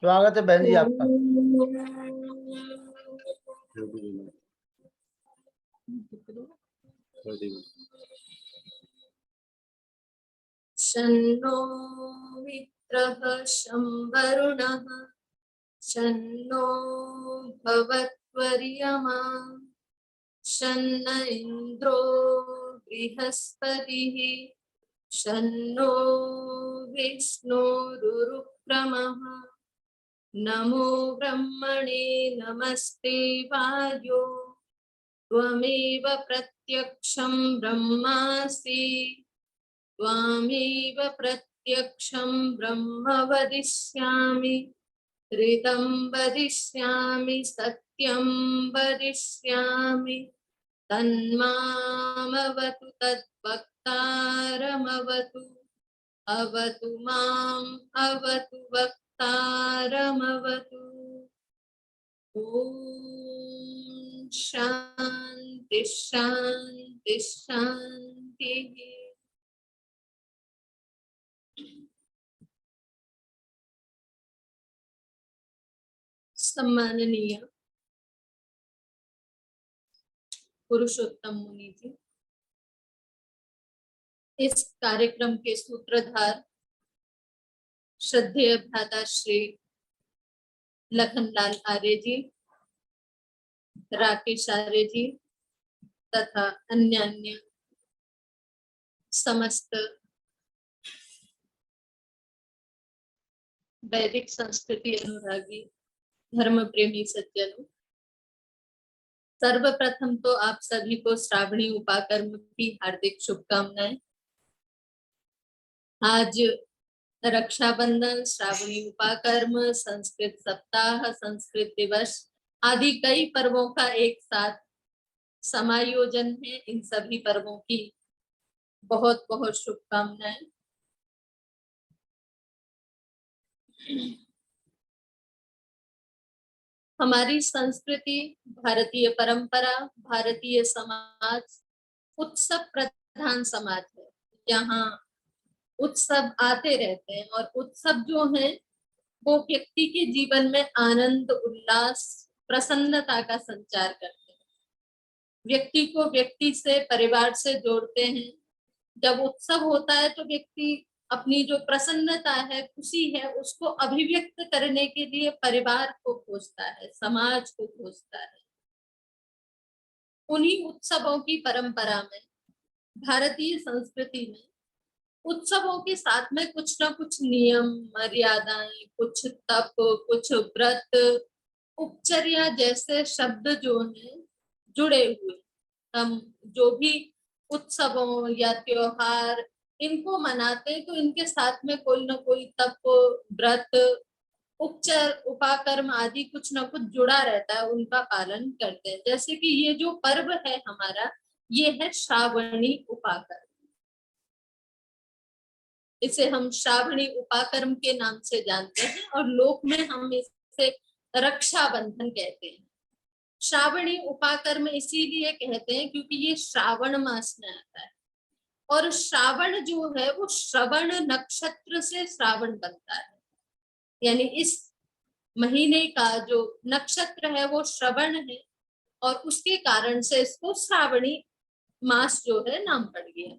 स्वागत है बहन जी आपका। शन्नो मित्रः शं वरुणः शन्नो भवत्वर्यमा शन्न इन्द्रो बृहस्पतिः शन्नो विष्णुरुक्रमः। नमो ब्रह्मणे नमस्ते वायो त्वमेव प्रत्यक्षं ब्रह्मासि त्वामेव प्रत्यक्षं ब्रह्म वदिष्यामि ऋतं वदिष्यामि सत्यं वदिष्यामि तन्मामवतु तद्वक्तारमवतु अवतु माम् अवतु वक्तारमवतु। ॐ शान्ति शान्ति शान्तिः। सम्माननीय पुरुषोत्तम मुनि जी, इस कार्यक्रम के सूत्रधार श्रद्धेय भ्राता श्री लखनलाल आर्य जी, राकेश आर्य जी तथा अन्य समस्त वैदिक संस्कृति अनुरागी धर्म प्रेमी सज्जनों, सर्वप्रथम तो आप सभी को श्रावणी उपाकर्म की हार्दिक शुभकामनाएं। आज रक्षाबंधन, श्रावणी उपाकर्म, संस्कृत सप्ताह, संस्कृत दिवस आदि कई पर्वों का एक साथ समायोजन है। इन सभी पर्वों की बहुत बहुत शुभकामनाएं। हमारी संस्कृति, भारतीय परंपरा, भारतीय समाज उत्सव प्रधान समाज है। यहाँ उत्सव आते रहते हैं और उत्सव जो है वो व्यक्ति के जीवन में आनंद, उल्लास, प्रसन्नता का संचार करते हैं। व्यक्ति को व्यक्ति से, परिवार से जोड़ते हैं। जब उत्सव होता है तो व्यक्ति अपनी जो प्रसन्नता है, खुशी है, उसको अभिव्यक्त करने के लिए परिवार को खोजता है, समाज को खोजता है। उन्हीं उत्सवों की परंपरा में, भारतीय संस्कृति में उत्सवों के साथ में कुछ ना कुछ नियम, मर्यादाएं, कुछ तप, कुछ व्रत, उपचर्या जैसे शब्द जो हैं जुड़े हुए। हम जो भी उत्सवों या त्योहार इनको मनाते हैं तो इनके साथ में कोई ना कोई तप, व्रत, उपचर, उपाकर्म आदि कुछ ना कुछ जुड़ा रहता है, उनका पालन करते हैं। जैसे कि ये जो पर्व है हमारा, ये है श्रावणी उपाकर्म। इसे हम श्रावणी उपाकर्म के नाम से जानते हैं और लोक में हम इसे रक्षाबंधन कहते हैं। श्रावणी उपाकर्म इसीलिए कहते हैं क्योंकि ये श्रावण मास में आता है और श्रावण जो है वो श्रवण नक्षत्र से श्रावण बनता है। यानी इस महीने का जो नक्षत्र है वो श्रवण है और उसके कारण से इसको श्रावणी मास जो है नाम पड़ गया।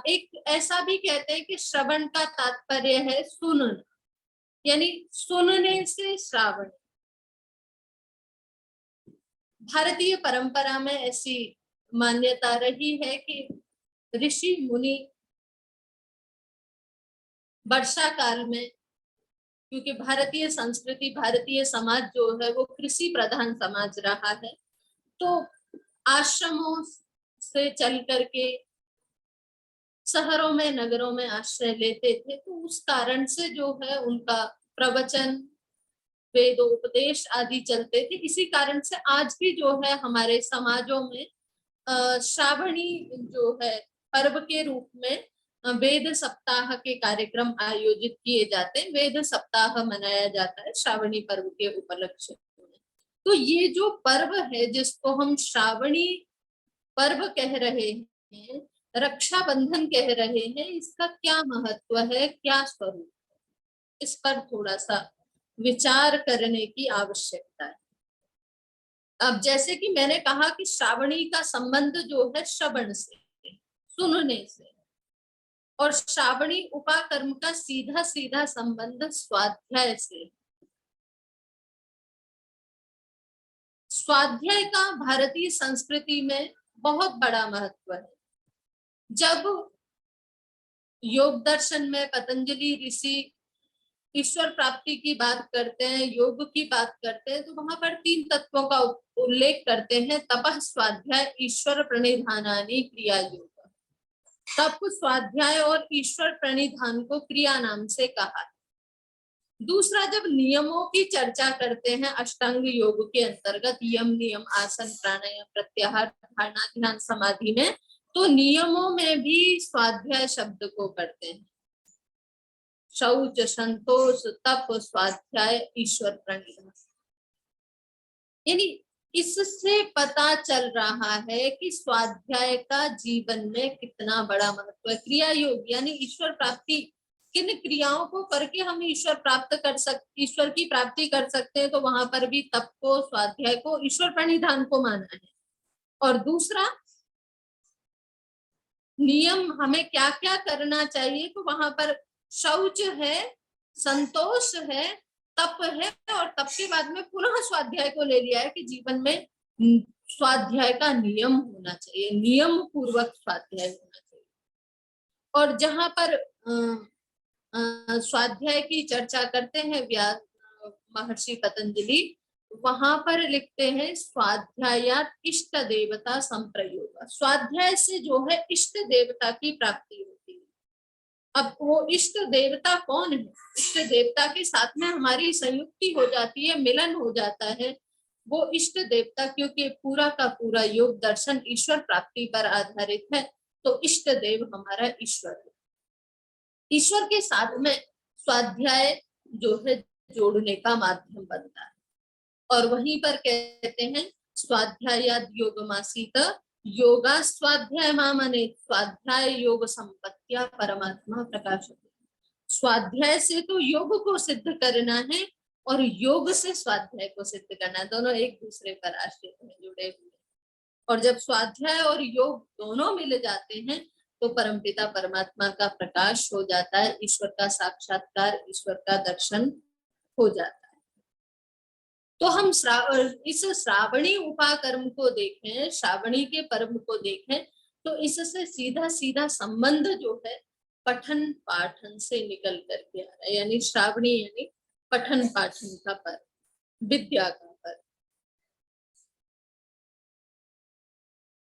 एक ऐसा भी कहते हैं कि श्रवण का तात्पर्य है सुनना, यानी सुनने से श्रावण। भारतीय परंपरा में ऐसी मान्यता रही है कि ऋषि मुनि वर्षा काल में, क्योंकि भारतीय संस्कृति, भारतीय समाज जो है वो कृषि प्रधान समाज रहा है, तो आश्रमों से चल करके शहरों में, नगरों में आश्रय लेते थे। तो उस कारण से जो है उनका प्रवचन, वेदोपदेश आदि चलते थे। इसी कारण से आज भी जो है हमारे समाजों में श्रावणी जो है पर्व के रूप में वेद सप्ताह के कार्यक्रम आयोजित किए जाते हैं। वेद सप्ताह मनाया जाता है श्रावणी पर्व के उपलक्ष्य में। तो ये जो पर्व है जिसको हम श्रावणी पर्व कह रहे हैं, रक्षाबंधन कह रहे हैं, इसका क्या महत्व है, क्या स्वरूप, इस पर थोड़ा सा विचार करने की आवश्यकता है। अब जैसे कि मैंने कहा कि श्रावणी का संबंध जो है श्रवण से, सुनने से, और श्रावणी उपाकर्म का सीधा सीधा संबंध स्वाध्याय से। स्वाध्याय का भारतीय संस्कृति में बहुत बड़ा महत्व है। जब योग दर्शन में पतंजलि ऋषि ईश्वर प्राप्ति की बात करते हैं, योग की बात करते हैं, तो वहां पर 3 तत्वों का उल्लेख करते हैं: तपः, स्वाध्याय, ईश्वर प्रणिधानानि क्रिया योग। तप, स्वाध्याय और ईश्वर प्रणिधान को क्रिया नाम से कहा है। दूसरा, जब नियमों की चर्चा करते हैं अष्टांग योग के अंतर्गत, यम, नियम, आसन, प्राणायाम, प्रत्याहार, धारणा, ध्यान, समाधि में, तो नियमों में भी स्वाध्याय शब्द को करते हैं। शौच, संतोष, तप, स्वाध्याय, ईश्वर प्रणिधान। यानी इससे पता चल रहा है कि स्वाध्याय का जीवन में कितना बड़ा महत्व है। क्रिया योग यानी ईश्वर प्राप्ति, किन क्रियाओं को करके हम ईश्वर प्राप्त कर सकते, ईश्वर की प्राप्ति कर सकते हैं, तो वहां पर भी तप को, स्वाध्याय को, ईश्वर प्रणिधान को माना है। और दूसरा, नियम हमें क्या क्या करना चाहिए, तो वहां पर शौच है, संतोष है, तप है, और तप के बाद में पुनः स्वाध्याय को ले लिया है कि जीवन में स्वाध्याय का नियम होना चाहिए, नियम पूर्वक स्वाध्याय होना चाहिए। और जहां पर स्वाध्याय की चर्चा करते हैं व्यास महर्षि पतंजलि, वहां पर लिखते हैं स्वाध्यायात इष्ट देवता संप्रयोग। स्वाध्याय से जो है इष्ट देवता की प्राप्ति होती है। अब वो इष्ट देवता कौन है? इष्ट देवता के साथ में हमारी संयुक्ति हो जाती है, मिलन हो जाता है। वो इष्ट देवता, क्योंकि पूरा का पूरा योग दर्शन ईश्वर प्राप्ति पर आधारित है, तो इष्ट देव हमारा ईश्वर है। ईश्वर के साथ में स्वाध्याय जो है जोड़ने का माध्यम बनता है। और वहीं पर कहते हैं स्वाध्यायाद योगमासीत योगा स्वाध्याय मामने, स्वाध्याय योग संपत्तिया परमात्मा प्रकाशते। स्वाध्याय से तो योग को सिद्ध करना है और योग से स्वाध्याय को सिद्ध करना है, दोनों एक दूसरे पर आश्रित हैं, जुड़े हुए। और जब स्वाध्याय और योग दोनों मिल जाते हैं तो परमपिता परमात्मा का प्रकाश हो जाता है, ईश्वर का साक्षात्कार, ईश्वर का दर्शन हो जाता है। तो हम इस श्रावणी उपाकर्म को देखें, श्रावणी के पर्व को देखें, तो इससे सीधा सीधा संबंध जो है पठन पाठन से निकल करके आ रहा है। यानी श्रावणी यानी पठन पाठन का पर्व, विद्या का पर्व।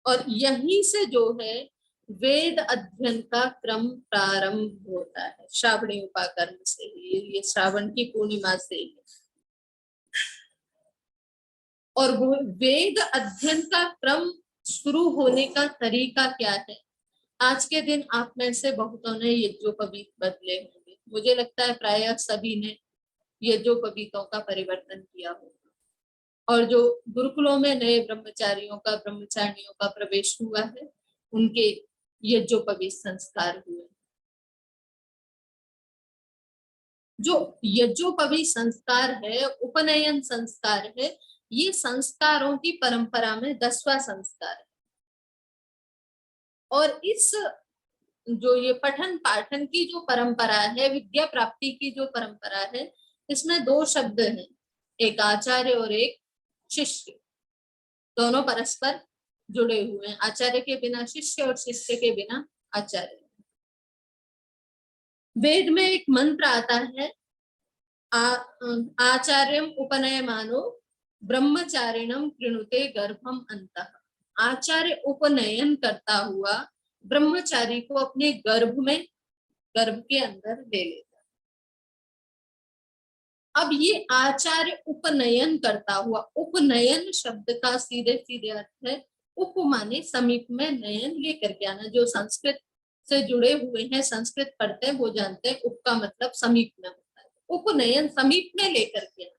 और यहीं से जो है वेद अध्ययन का क्रम प्रारंभ होता है, श्रावणी उपाकर्म से ही, ये श्रावण की पूर्णिमा से ही। और वो वेद अध्ययन का क्रम शुरू होने का तरीका क्या है? आज के दिन आप में से बहुतों ने यज्ञोपवीत बदले होंगे। मुझे लगता है प्रायः सभी ने यज्ञोपवीतों का परिवर्तन किया होगा। और जो गुरुकुलों में नए ब्रह्मचारियों का, ब्रह्मचारिणियों का प्रवेश हुआ है, उनके यज्ञोपवीत संस्कार हुए। जो यज्ञोपवीत संस्कार है, उपनयन संस्कार है, ये संस्कारों की परंपरा में 10वां संस्कार है। और इस जो ये पठन पाठन की जो परंपरा है, विद्या प्राप्ति की जो परंपरा है, इसमें 2 शब्द हैं, एक आचार्य और एक शिष्य। दोनों परस्पर जुड़े हुए हैं, आचार्य के बिना शिष्य और शिष्य के बिना आचार्य। वेद में एक मंत्र आता है, आचार्यम उपनयमानो ब्रह्मचारिणम कृणुते गर्भम अंतः। आचार्य उपनयन करता हुआ ब्रह्मचारी को अपने गर्भ में, गर्भ के अंदर ले लेता। अब ये आचार्य उपनयन करता हुआ, उपनयन शब्द का सीधे सीधे अर्थ है उप माने समीप में, नयन लेकर के आना। जो संस्कृत से जुड़े हुए हैं, संस्कृत पढ़ते हैं, वो जानते हैं उप का मतलब समीप में होता है। उपनयन समीप में लेकर के आना।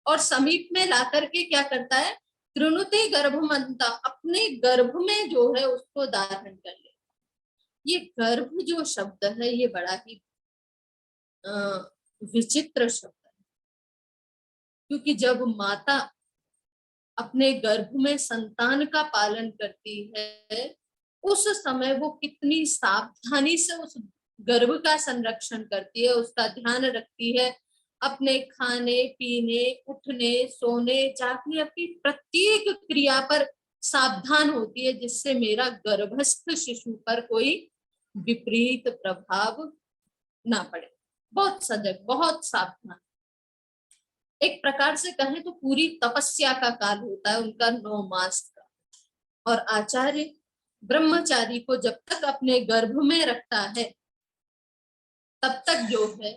और समीप में ला करके क्या करता है? कृणुते गर्भमंता, अपने गर्भ में जो है उसको धारण कर ले। ये गर्भ जो शब्द है ये बड़ा ही विचित्र शब्द है, क्योंकि जब माता अपने गर्भ में संतान का पालन करती है उस समय वो कितनी सावधानी से उस गर्भ का संरक्षण करती है, उसका ध्यान रखती है, अपने खाने पीने उठने सोने जागने अपनी प्रत्येक क्रिया पर सावधान होती है, जिससे मेरा गर्भस्थ शिशु पर कोई विपरीत प्रभाव ना पड़े। बहुत सजग, बहुत सावधान। एक प्रकार से कहें तो पूरी तपस्या का काल होता है उनका 9 मास का। और आचार्य ब्रह्मचारी को जब तक अपने गर्भ में रखता है तब तक जो है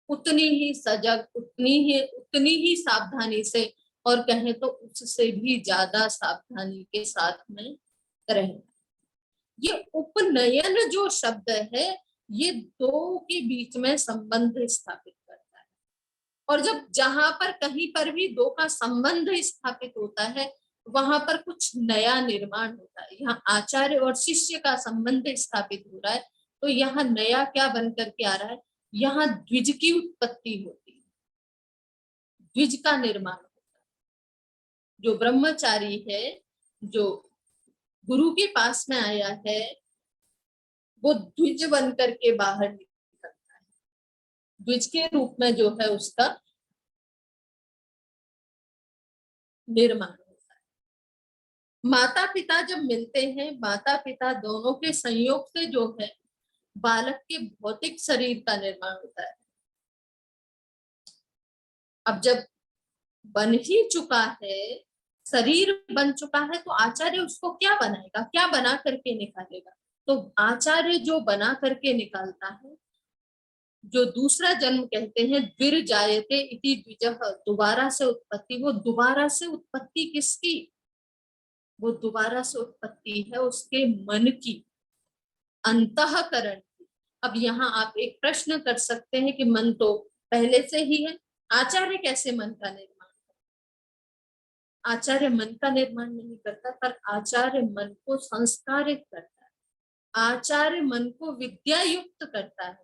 उतनी ही सजग, उतनी ही सावधानी से, और कहें तो उससे भी ज्यादा सावधानी के साथ में रहे। ये उपनयन जो शब्द है ये दो के बीच में संबंध स्थापित करता है, और जब जहां पर कहीं पर भी दो का संबंध स्थापित होता है वहां पर कुछ नया निर्माण होता है। यहाँ आचार्य और शिष्य का संबंध स्थापित हो रहा है, तो यहाँ नया क्या बन करके आ रहा है, यहाँ द्विज की उत्पत्ति होती है, द्विज का निर्माण होता है। जो ब्रह्मचारी है, जो गुरु के पास में आया है, वो द्विज बन करके बाहर निकलता है, द्विज के रूप में जो है उसका निर्माण होता है। माता पिता जब मिलते हैं, माता पिता दोनों के संयोग से जो है बालक के भौतिक शरीर का निर्माण होता है। अब जब बन ही चुका है, शरीर बन चुका है, तो आचार्य उसको क्या बनाएगा, क्या बना करके निकालेगा? तो आचार्य जो बना करके निकालता है, जो दूसरा जन्म कहते हैं द्विर जायते इति द्विजः, दोबारा से उत्पत्ति। वो दोबारा से उत्पत्ति किसकी? वो दोबारा से उत्पत्ति है उसके मन की, अंतःकरण की। अब यहाँ आप एक प्रश्न कर सकते हैं कि मन तो पहले से ही है, आचार्य कैसे मन का निर्माण? आचार्य मन का निर्माण नहीं करता, पर आचार्य मन को संस्कारित करता है, आचार्य मन को विद्या युक्त करता है,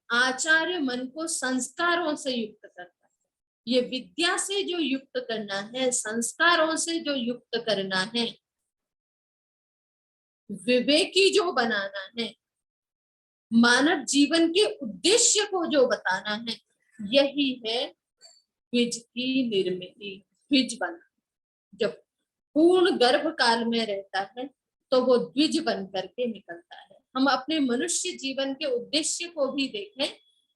आचार्य मन को संस्कारों से युक्त करता है। ये विद्या से जो युक्त करना है, संस्कारों से जो युक्त करना है, विवेकी जो बनाना है, मानव जीवन के उद्देश्य को जो बताना है, यही है द्विज की निर्मित, द्विज बना। जब पूर्ण गर्भ काल में रहता है तो वो द्विज बन करके निकलता है। हम अपने मनुष्य जीवन के उद्देश्य को भी देखें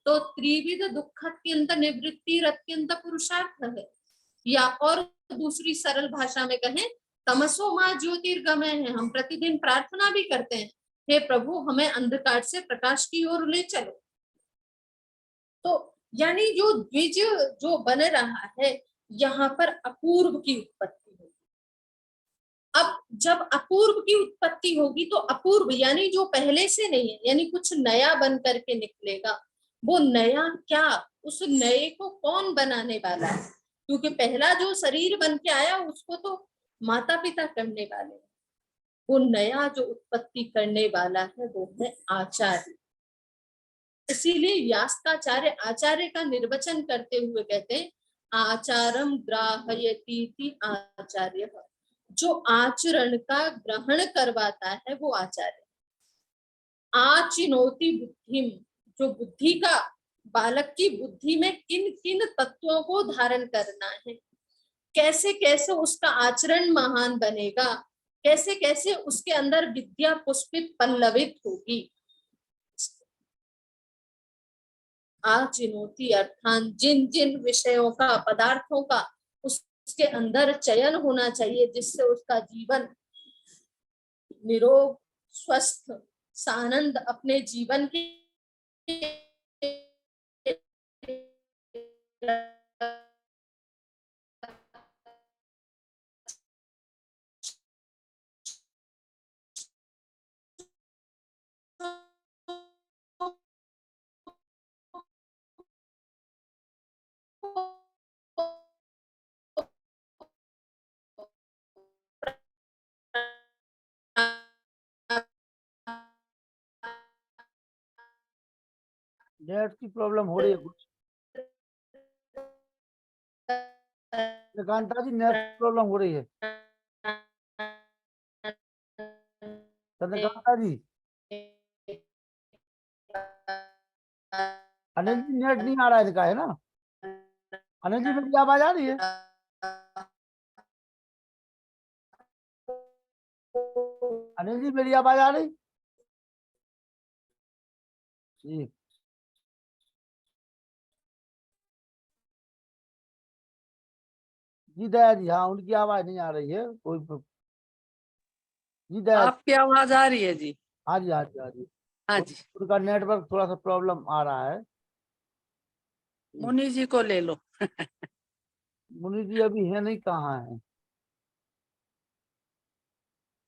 तो त्रिविध दुःखत्यंत निवृत्ति रत्यंत पुरुषार्थ है, या और दूसरी सरल भाषा में कहें तमसो मां ज्योतिर्गमय है। हम प्रतिदिन प्रार्थना भी करते हैं, हे प्रभु हमें अंधकार से प्रकाश की ओर ले चलो। तो यानी जो द्विज जो बन रहा है, यहाँ पर अपूर्व की उत्पत्ति होगी। अब जब अपूर्व की उत्पत्ति होगी तो अपूर्व यानी जो पहले से नहीं है, यानी कुछ नया बन करके निकलेगा। वो नया क्या, उस नए को कौन बनाने वाला है? क्योंकि पहला जो शरीर बन के आया उसको तो माता पिता करने वाले हैं, वो नया जो उत्पत्ति करने वाला है वो है आचार्य। इसीलिए यास्काचार्य आचार्य का निर्वचन करते हुए कहते हैं आचारम ग्राहयतीति आचार्य, जो आचरण का ग्रहण करवाता है वो आचार्य। आचिनोति बुद्धिम, जो बुद्धि का, बालक की बुद्धि में किन किन तत्वों को धारण करना है, कैसे कैसे उसका आचरण महान बनेगा, कैसे कैसे उसके अंदर विद्या पुष्पित पल्लवित होगी। आचिनोति अर्थात जिन जिन विषयों का, पदार्थों का उसके अंदर चयन होना चाहिए, जिससे उसका जीवन निरोग स्वस्थ सानंद अपने जीवन के नेट की प्रॉब्लम हो रही है कुछ। चंद्रकांता जी नेट की प्रॉब्लम हो रही है। चंद्रकांता जी, अनिल जी नेट नहीं आ रहा है इनका, है ना? अनिल जी मेरी आवाज आ रही है? अनिल जी मेरी आवाज आ रही? जी जी दया जी, हाँ उनकी आवाज नहीं आ रही है जी दया जी। आपकी आवाज आ रही है जी। हाँ जी हाँ जी हाँ जी। हाँ जी, उनका नेटवर्क थोड़ा सा प्रॉब्लम आ रहा है जी। मुनि जी को ले लो। मुनि जी अभी है नहीं, कहाँ है?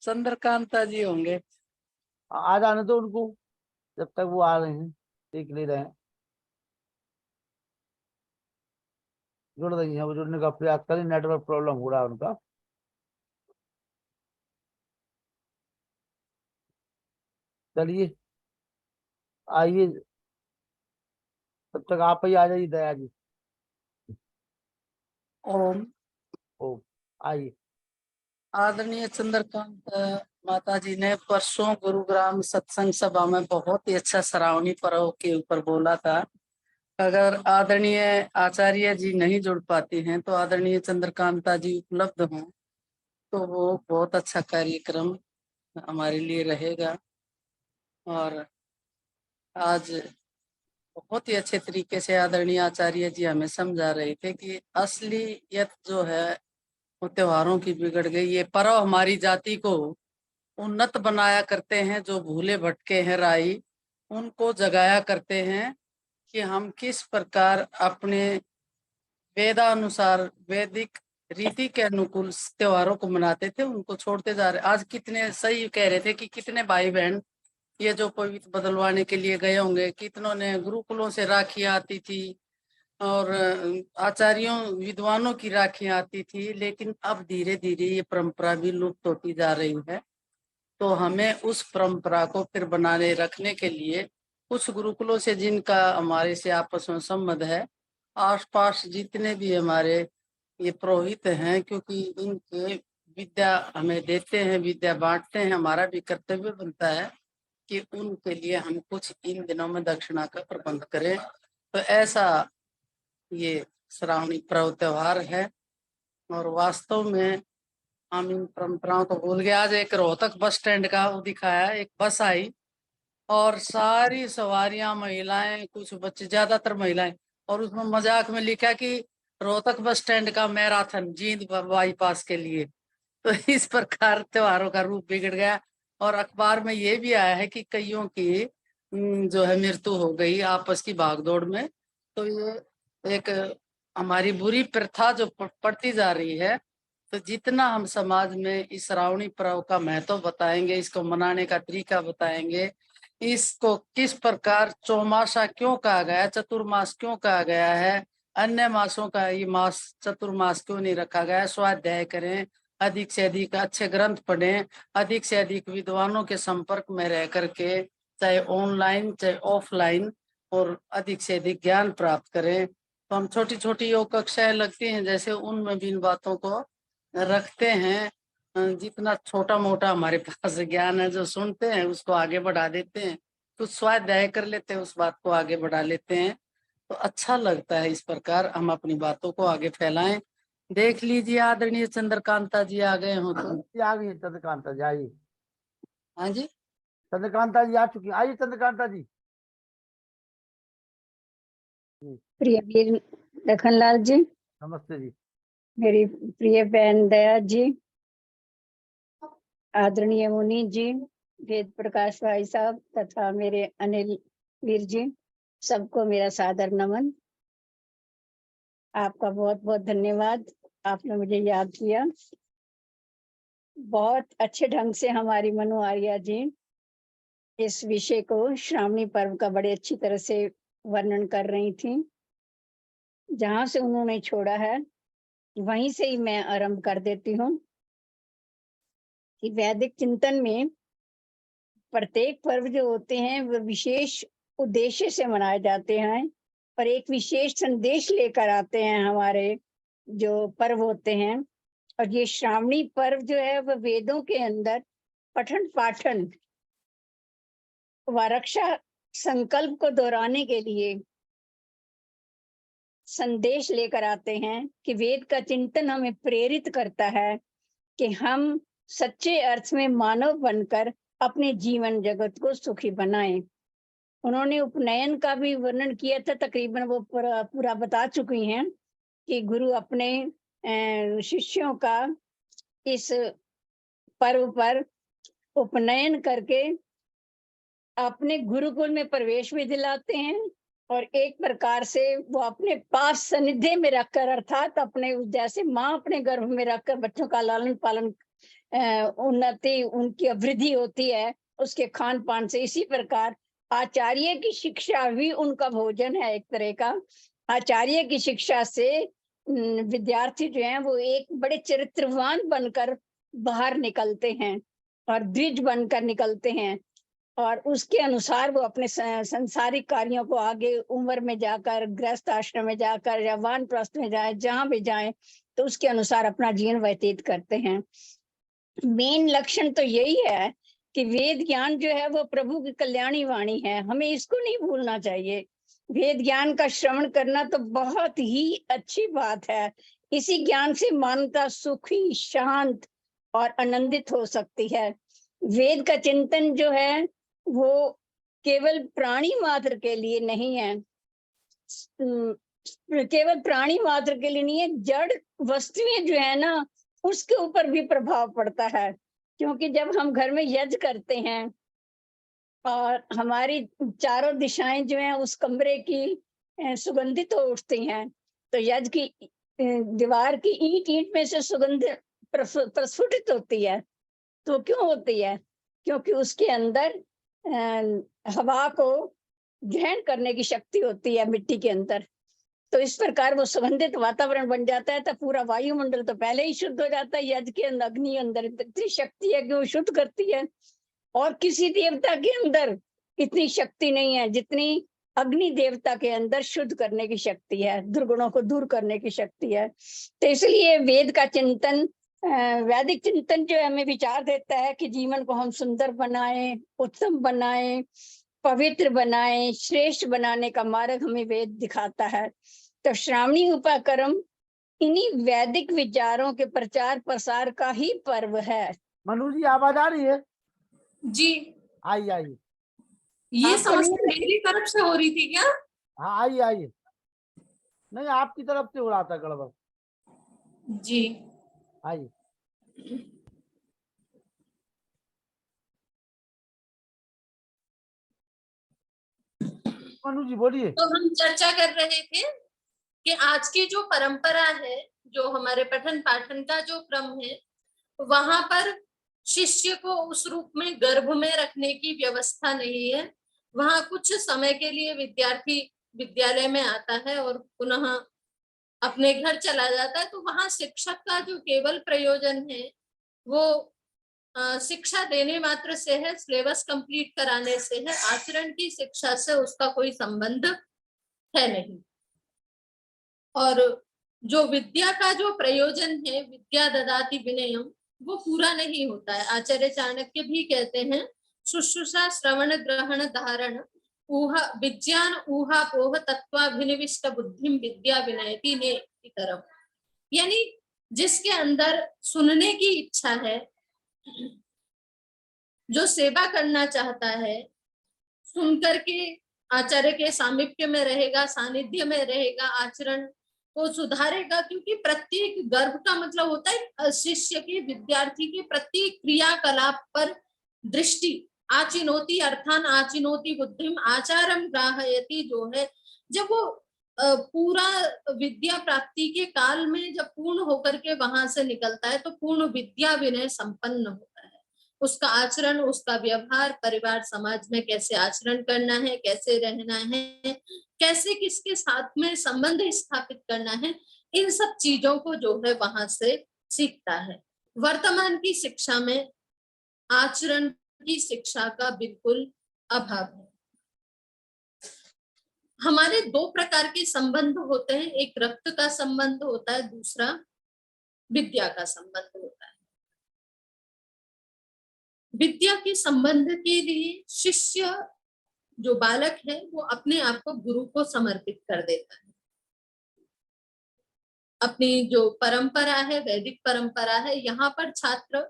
चंद्रकांता जी होंगे। आ जाने दो उनको, जब तक वो आ रहे हैं, देख ले रहे हैं। जुड़ रही है, वो जुड़ने का प्रयास करें, नेटवर्क प्रॉब्लम हो रहा है उनका। चलिए आइए, तब तक आप ही आ जाइए दया जी। ओम। ओ आइए। आदरणीय चंद्रकांत माता जी ने परसों गुरुग्राम सत्संग सभा में बहुत ही अच्छा श्रावणी पर्व के ऊपर बोला था। अगर आदरणीय आचार्य जी नहीं जुड़ पाते हैं तो आदरणीय चंद्रकांता जी उपलब्ध हों तो वो बहुत अच्छा कार्यक्रम हमारे लिए रहेगा। और आज बहुत ही अच्छे तरीके से आदरणीय आचार्य जी हमें समझा रहे थे कि असलियत जो है वो त्योहारों की बिगड़ गई। ये पर्व हमारी जाति को उन्नत बनाया करते हैं, जो भूले भटके हैं राही उनको जगाया करते हैं कि हम किस प्रकार अपने वेदानुसार वैदिक रीति के अनुकूल त्योहारों को मनाते थे, उनको छोड़ते जा रहे। आज कितने सही कह रहे थे कि कितने भाई बहन ये जो पवित्र बदलवाने के लिए गए होंगे, कितनों ने गुरुकुलों से राखियां आती थी और आचार्यों विद्वानों की राखियां आती थी, लेकिन अब धीरे धीरे ये परंपरा भी लुप्त होती जा रही है। तो हमें उस परंपरा को फिर बनाने रखने के लिए कुछ गुरुकुलों से जिनका हमारे से आपस में संबंध है, आसपास जितने भी हमारे ये पुरोहित हैं, क्योंकि इनके विद्या हमें देते हैं, विद्या बांटते हैं, हमारा भी कर्तव्य बनता है कि उनके लिए हम कुछ इन दिनों में दक्षिणा का प्रबंध करें। तो ऐसा ये श्रावणी पर्व त्योहार है। और वास्तव में हम इन परंपराओं को भूल गए। आज एक रोहतक बस स्टैंड का वो दिखाया, एक बस आई और सारी सवारियां महिलाएं, कुछ बच्चे, ज्यादातर महिलाएं, और उसमें मजाक में लिखा कि रोहतक बस स्टैंड का मैराथन जींद बाईपास के लिए। तो इस प्रकार त्योहारों का रूप बिगड़ गया। और अखबार में ये भी आया है कि कईयों की जो है मृत्यु हो गई आपस की भागदौड़ में। तो ये एक हमारी बुरी प्रथा जो पड़ती जा रही है। तो जितना हम समाज में इस श्रावणी पर्व का महत्व बताएंगे, इसको मनाने का तरीका बताएंगे, इसको किस प्रकार चौमासा क्यों कहा गया, चतुर्मास क्यों कहा गया है, अन्य मासों का ये मास चतुर्मास क्यों नहीं रखा गया, स्वाध्याय करें, अधिक से अधिक अच्छे ग्रंथ पढ़ें, अधिक से अधिक विद्वानों के संपर्क में रह करके, चाहे ऑनलाइन चाहे ऑफलाइन, और अधिक से अधिक ज्ञान प्राप्त करें। तो हम छोटी छोटी योग कक्षाएं लगती हैं, जैसे उनमें भी इन बातों को रखते हैं। जितना छोटा मोटा हमारे पास ज्ञान है, जो सुनते हैं उसको आगे बढ़ा देते हैं, कुछ स्वाध्याय कर लेते हैं, उस बात को आगे बढ़ा लेते हैं। तो अच्छा लगता है, इस प्रकार हम अपनी बातों को आगे फैलाएं। देख लीजिए आदरणीय चंद्रकांता जी आ गए हो तो। ये आ गई है चंद्रकांता जी, आइए। हाँ जी, चंद्रकांता जी आ चुकी हैं, आइए चंद्रकांता जी। जी, प्रिय वीर लखनलाल जी, नमस्ते जी। मेरी प्रिय बहन दया जी, आदरणीय मुनि जी, वेद प्रकाश भाई साहब तथा मेरे अनिल वीर जी, सबको मेरा सादर नमन। आपका बहुत बहुत धन्यवाद, आपने मुझे याद किया। बहुत अच्छे ढंग से हमारी मनु आर्या जी इस विषय को, श्रावणी पर्व का, बड़े अच्छी तरह से वर्णन कर रही थी। जहां से उन्होंने छोड़ा है वहीं से ही मैं आरंभ कर देती हूँ कि वैदिक चिंतन में प्रत्येक पर्व जो होते हैं वो विशेष उद्देश्य से मनाए जाते हैं और एक विशेष संदेश लेकर आते हैं हमारे जो पर्व होते हैं। और ये श्रावणी पर्व जो है वह वेदों के अंदर पठन पाठन व रक्षा संकल्प को दोहराने के लिए संदेश लेकर आते हैं कि वेद का चिंतन हमें प्रेरित करता है कि हम सच्चे अर्थ में मानव बनकर अपने जीवन जगत को सुखी बनाएं। उन्होंने उपनयन का भी वर्णन किया था, तकरीबन वो पूरा बता चुकी हैं कि गुरु अपने शिष्यों का इस पर्व पर उपनयन करके अपने गुरुकुल में प्रवेश भी दिलाते हैं और एक प्रकार से वो अपने पास सानिध्य में रखकर, अर्थात अपने जैसे माँ अपने गर्भ में रखकर बच्चों का लालन पालन उन्नति उनकी वृद्धि होती है उसके खान पान से, इसी प्रकार आचार्य की शिक्षा भी उनका भोजन है। एक तरह का आचार्य की शिक्षा से विद्यार्थी जो हैं वो एक बड़े चरित्रवान बनकर बाहर निकलते हैं और द्विज बनकर निकलते हैं और उसके अनुसार वो अपने संसारिक कार्यों को आगे उम्र में जाकर, गृहस्थ आश्रम में जाकर या वानप्रस्थ में जाए, जहां भी जाए तो उसके अनुसार अपना जीवन व्यतीत करते हैं। मेन लक्षण तो यही है कि वेद ज्ञान जो है वो प्रभु की कल्याणी वाणी है, हमें इसको नहीं भूलना चाहिए। वेद ज्ञान का श्रवण करना तो बहुत ही अच्छी बात है। इसी ज्ञान से मानवता सुखी, शांत और आनंदित हो सकती है। वेद का चिंतन जो है वो केवल प्राणी मात्र के लिए नहीं है, केवल प्राणी मात्र के लिए नहीं है, जड़ वस्तुएं जो है ना उसके ऊपर भी प्रभाव पड़ता है। क्योंकि जब हम घर में यज्ञ करते हैं और हमारी चारों दिशाएं जो हैं उस कमरे की सुगंधित हो उठती हैं, तो यज्ञ की दीवार की ईंट ईंट में से सुगंध प्रस्फुटित होती है। तो क्यों होती है? क्योंकि उसके अंदर हवा को ग्रहण करने की शक्ति होती है मिट्टी के अंदर। तो इस प्रकार वो सुगंधित वातावरण बन जाता है, तो पूरा वायुमंडल तो पहले ही शुद्ध हो जाता है। यज्ञ के अंदर, अग्नि अंदर इतनी शक्ति है कि वो शुद्ध करती है, और किसी देवता के अंदर इतनी शक्ति नहीं है जितनी अग्नि देवता के अंदर शुद्ध करने की शक्ति है, दुर्गुणों को दूर करने की शक्ति है। तो इसलिए वेद का चिंतन, वैदिक चिंतन जो हमें विचार देता है कि जीवन को हम सुंदर बनाएं, उत्तम बनाएं, पवित्र बनाएं, श्रेष्ठ बनाने का मार्ग हमें वेद दिखाता है। तो श्रावणी उपाकर्म इन्हीं वैदिक विचारों के प्रचार प्रसार का ही पर्व है। मनु जी आवाज आ रही है? जी, आई आइए। ये आपको समस्या नहीं- मेरी तरफ से हो रही थी क्या? हाँ आइए आइए। नहीं, आपकी तरफ से हो रहा था गड़बड़। जी, आइए। मनु जी बोलिए। तो हम चर्चा कर रहे थे कि आज की जो परंपरा है, जो हमारे पठन पाठन का जो क्रम है, वहां पर शिष्य को उस रूप में गर्भ में रखने की व्यवस्था नहीं है। वहां कुछ समय के लिए विद्यार्थी विद्यालय में आता है और पुनः अपने घर चला जाता है। तो वहां शिक्षक का जो केवल प्रयोजन है वो शिक्षा देने मात्र से है, सिलेबस कंप्लीट कराने से है। आचरण की शिक्षा से उसका कोई संबंध है नहीं। और जो विद्या का जो प्रयोजन है, विद्या ददाति विनयम, वो पूरा नहीं होता है। आचार्य चाणक्य भी कहते हैं, शुश्रूषा श्रवण ग्रहण धारण ऊहा विज्ञान ऊहा पोह तत्वाभिनिविष्ट बुद्धिम विद्या विनयति ने तरफ। यानी जिसके अंदर सुनने की इच्छा है, जो सेवा करना चाहता है, सुन करके आचार्य के सामीप्य में रहेगा, सानिध्य में रहेगा, आचरण को सुधारेगा। क्योंकि प्रत्येक गर्भ का मतलब होता है शिष्य के, विद्यार्थी के प्रत्येक क्रियाकलाप पर दृष्टि। आचिनोति अर्थान आचिनोति बुद्धिम आचारम ग्राहयति, जो है जब वो पूरा विद्या प्राप्ति के काल में जब पूर्ण होकर के वहां से निकलता है तो पूर्ण विद्या विनय संपन्न होता है। उसका आचरण, उसका व्यवहार, परिवार समाज में कैसे आचरण करना है, कैसे रहना है, कैसे किसके साथ में संबंध स्थापित करना है, इन सब चीजों को जो है वहां से सीखता है। वर्तमान की शिक्षा में आचरण की शिक्षा का बिल्कुल अभाव है। हमारे दो प्रकार के संबंध होते हैं, एक रक्त का संबंध होता है, दूसरा विद्या का संबंध होता है। विद्या के संबंध के लिए शिष्य जो बालक है वो अपने आप को गुरु को समर्पित कर देता है। अपनी जो परंपरा है, वैदिक परंपरा है, यहाँ पर छात्र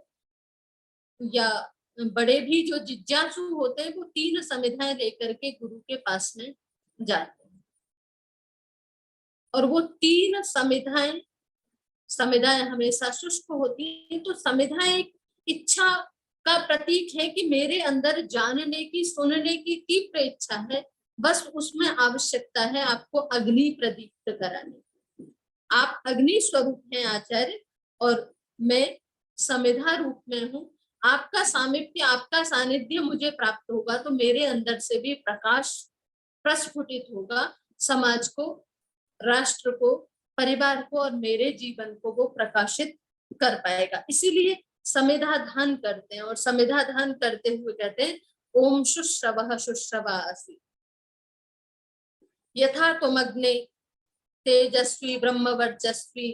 या बड़े भी जो जिज्ञासु होते हैं वो 3 समिधाएं लेकर के गुरु के पास में जाते हैं। और वो 3 समिधाएं हमेशा शुष्क होती है। तो समिधाएं एक इच्छा का प्रतीक है कि मेरे अंदर जानने की, सुनने की तीव्र इच्छा है, बस उसमें आवश्यकता है आपको अग्नि प्रदीप्त कराने की। आप अग्नि स्वरूप हैं आचार्य, और मैं समिधा रूप में हूँ। आपका सामिप्य, आपका सानिध्य मुझे प्राप्त होगा तो मेरे अंदर से भी प्रकाश प्रस्फुटित होगा, समाज को, राष्ट्र को, परिवार को और मेरे जीवन को वो प्रकाशित कर पाएगा। इसीलिए समिधाधान करते हैं, और समिधाधान करते हुए कहते हैं ओम शुश्रवः शुश्रवासि यथा तुमग्ने तेजस्वी ब्रह्मवर्चस्वी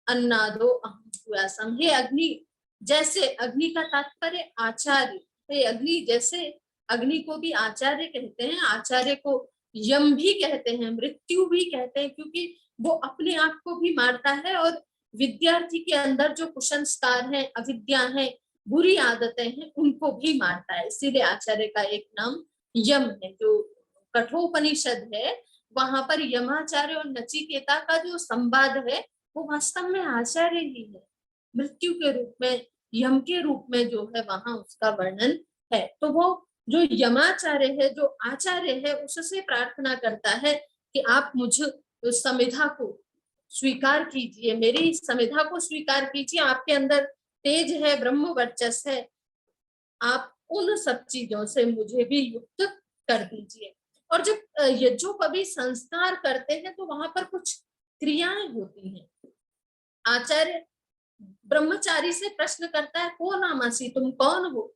अन्नादो अहम भूयासम। हे अग्नि, जैसे अग्नि का तात्पर्य आचार्य, हे अग्नि जैसे, अग्नि को भी आचार्य कहते हैं, आचार्य को यम भी कहते हैं, मृत्यु भी कहते हैं, क्योंकि वो अपने आप को भी मारता है और विद्यार्थी के अंदर जो कुसंस्कार हैं, अविद्या है, बुरी आदतें हैं, उनको भी मारता है। इसीलिए आचार्य का एक नाम यम है। जो कठोपनिषद है वहां पर यमाचार्य और नचिकेता का जो संवाद है वो वास्तव में आचार्य ही है, मृत्यु के रूप में, यम के रूप में जो है वहां उसका वर्णन है। तो वो जो यमाचार्य है, जो आचार्य है, उससे प्रार्थना करता है कि आप मुझ समिधा को स्वीकार कीजिए, मेरी समिधा को स्वीकार कीजिए। आपके अंदर तेज है, ब्रह्म वर्चस्व है, आप उन सब चीजों से मुझे भी युक्त कर दीजिए। और जब यज्ञोपवीत संस्कार करते हैं तो वहां पर कुछ क्रियाएं होती हैं। आचार्य ब्रह्मचारी से प्रश्न करता है, को नामासी, तुम कौन हो?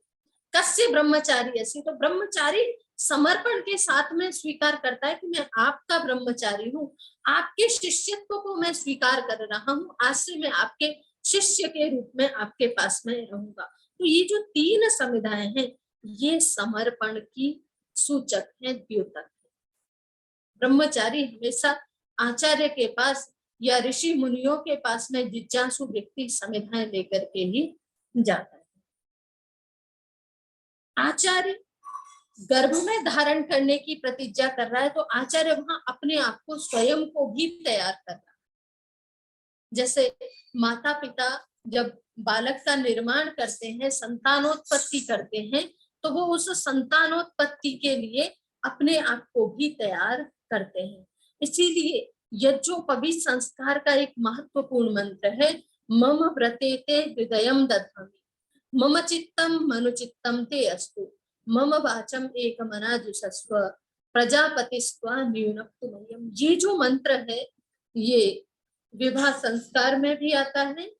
कस्य ब्रह्मचारी ऐसी, तो ब्रह्मचारी समर्पण के साथ में स्वीकार करता है कि मैं आपका ब्रह्मचारी हूँ, आपके शिष्यत्व को मैं स्वीकार कर रहा हूँ, आज से मैं आपके शिष्य के रूप में आपके पास में रहूंगा। तो ये जो 3 समिधाएं हैं ये समर्पण की सूचक है, द्योतक है। ब्रह्मचारी हमेशा आचार्य के पास या ऋषि मुनियों के पास में जिज्ञासु व्यक्ति समिधाएं लेकर के ही जाता है। आचार्य गर्भ में धारण करने की प्रतिज्ञा कर रहा है तो आचार्य वहां अपने आप को, स्वयं को भी तैयार कर रहा है। जैसे माता पिता जब बालक का निर्माण करते हैं, संतानोत्पत्ति करते हैं, तो वो उस संतानोत्पत्ति के लिए अपने आप को भी तैयार करते हैं। इसीलिए यज्ञोपवीत संस्कार का एक महत्वपूर्ण मंत्र है, मम व्रतेते हृदयम दधामि, मम चित्तम मनुचित्तम ते अस्तु, मम वाचम एकमनाजुषस्व, प्रजापतिस्त्वा न्यूनक्तु मह्यम। ये जो मंत्र है ये विवाह संस्कार में भी आता है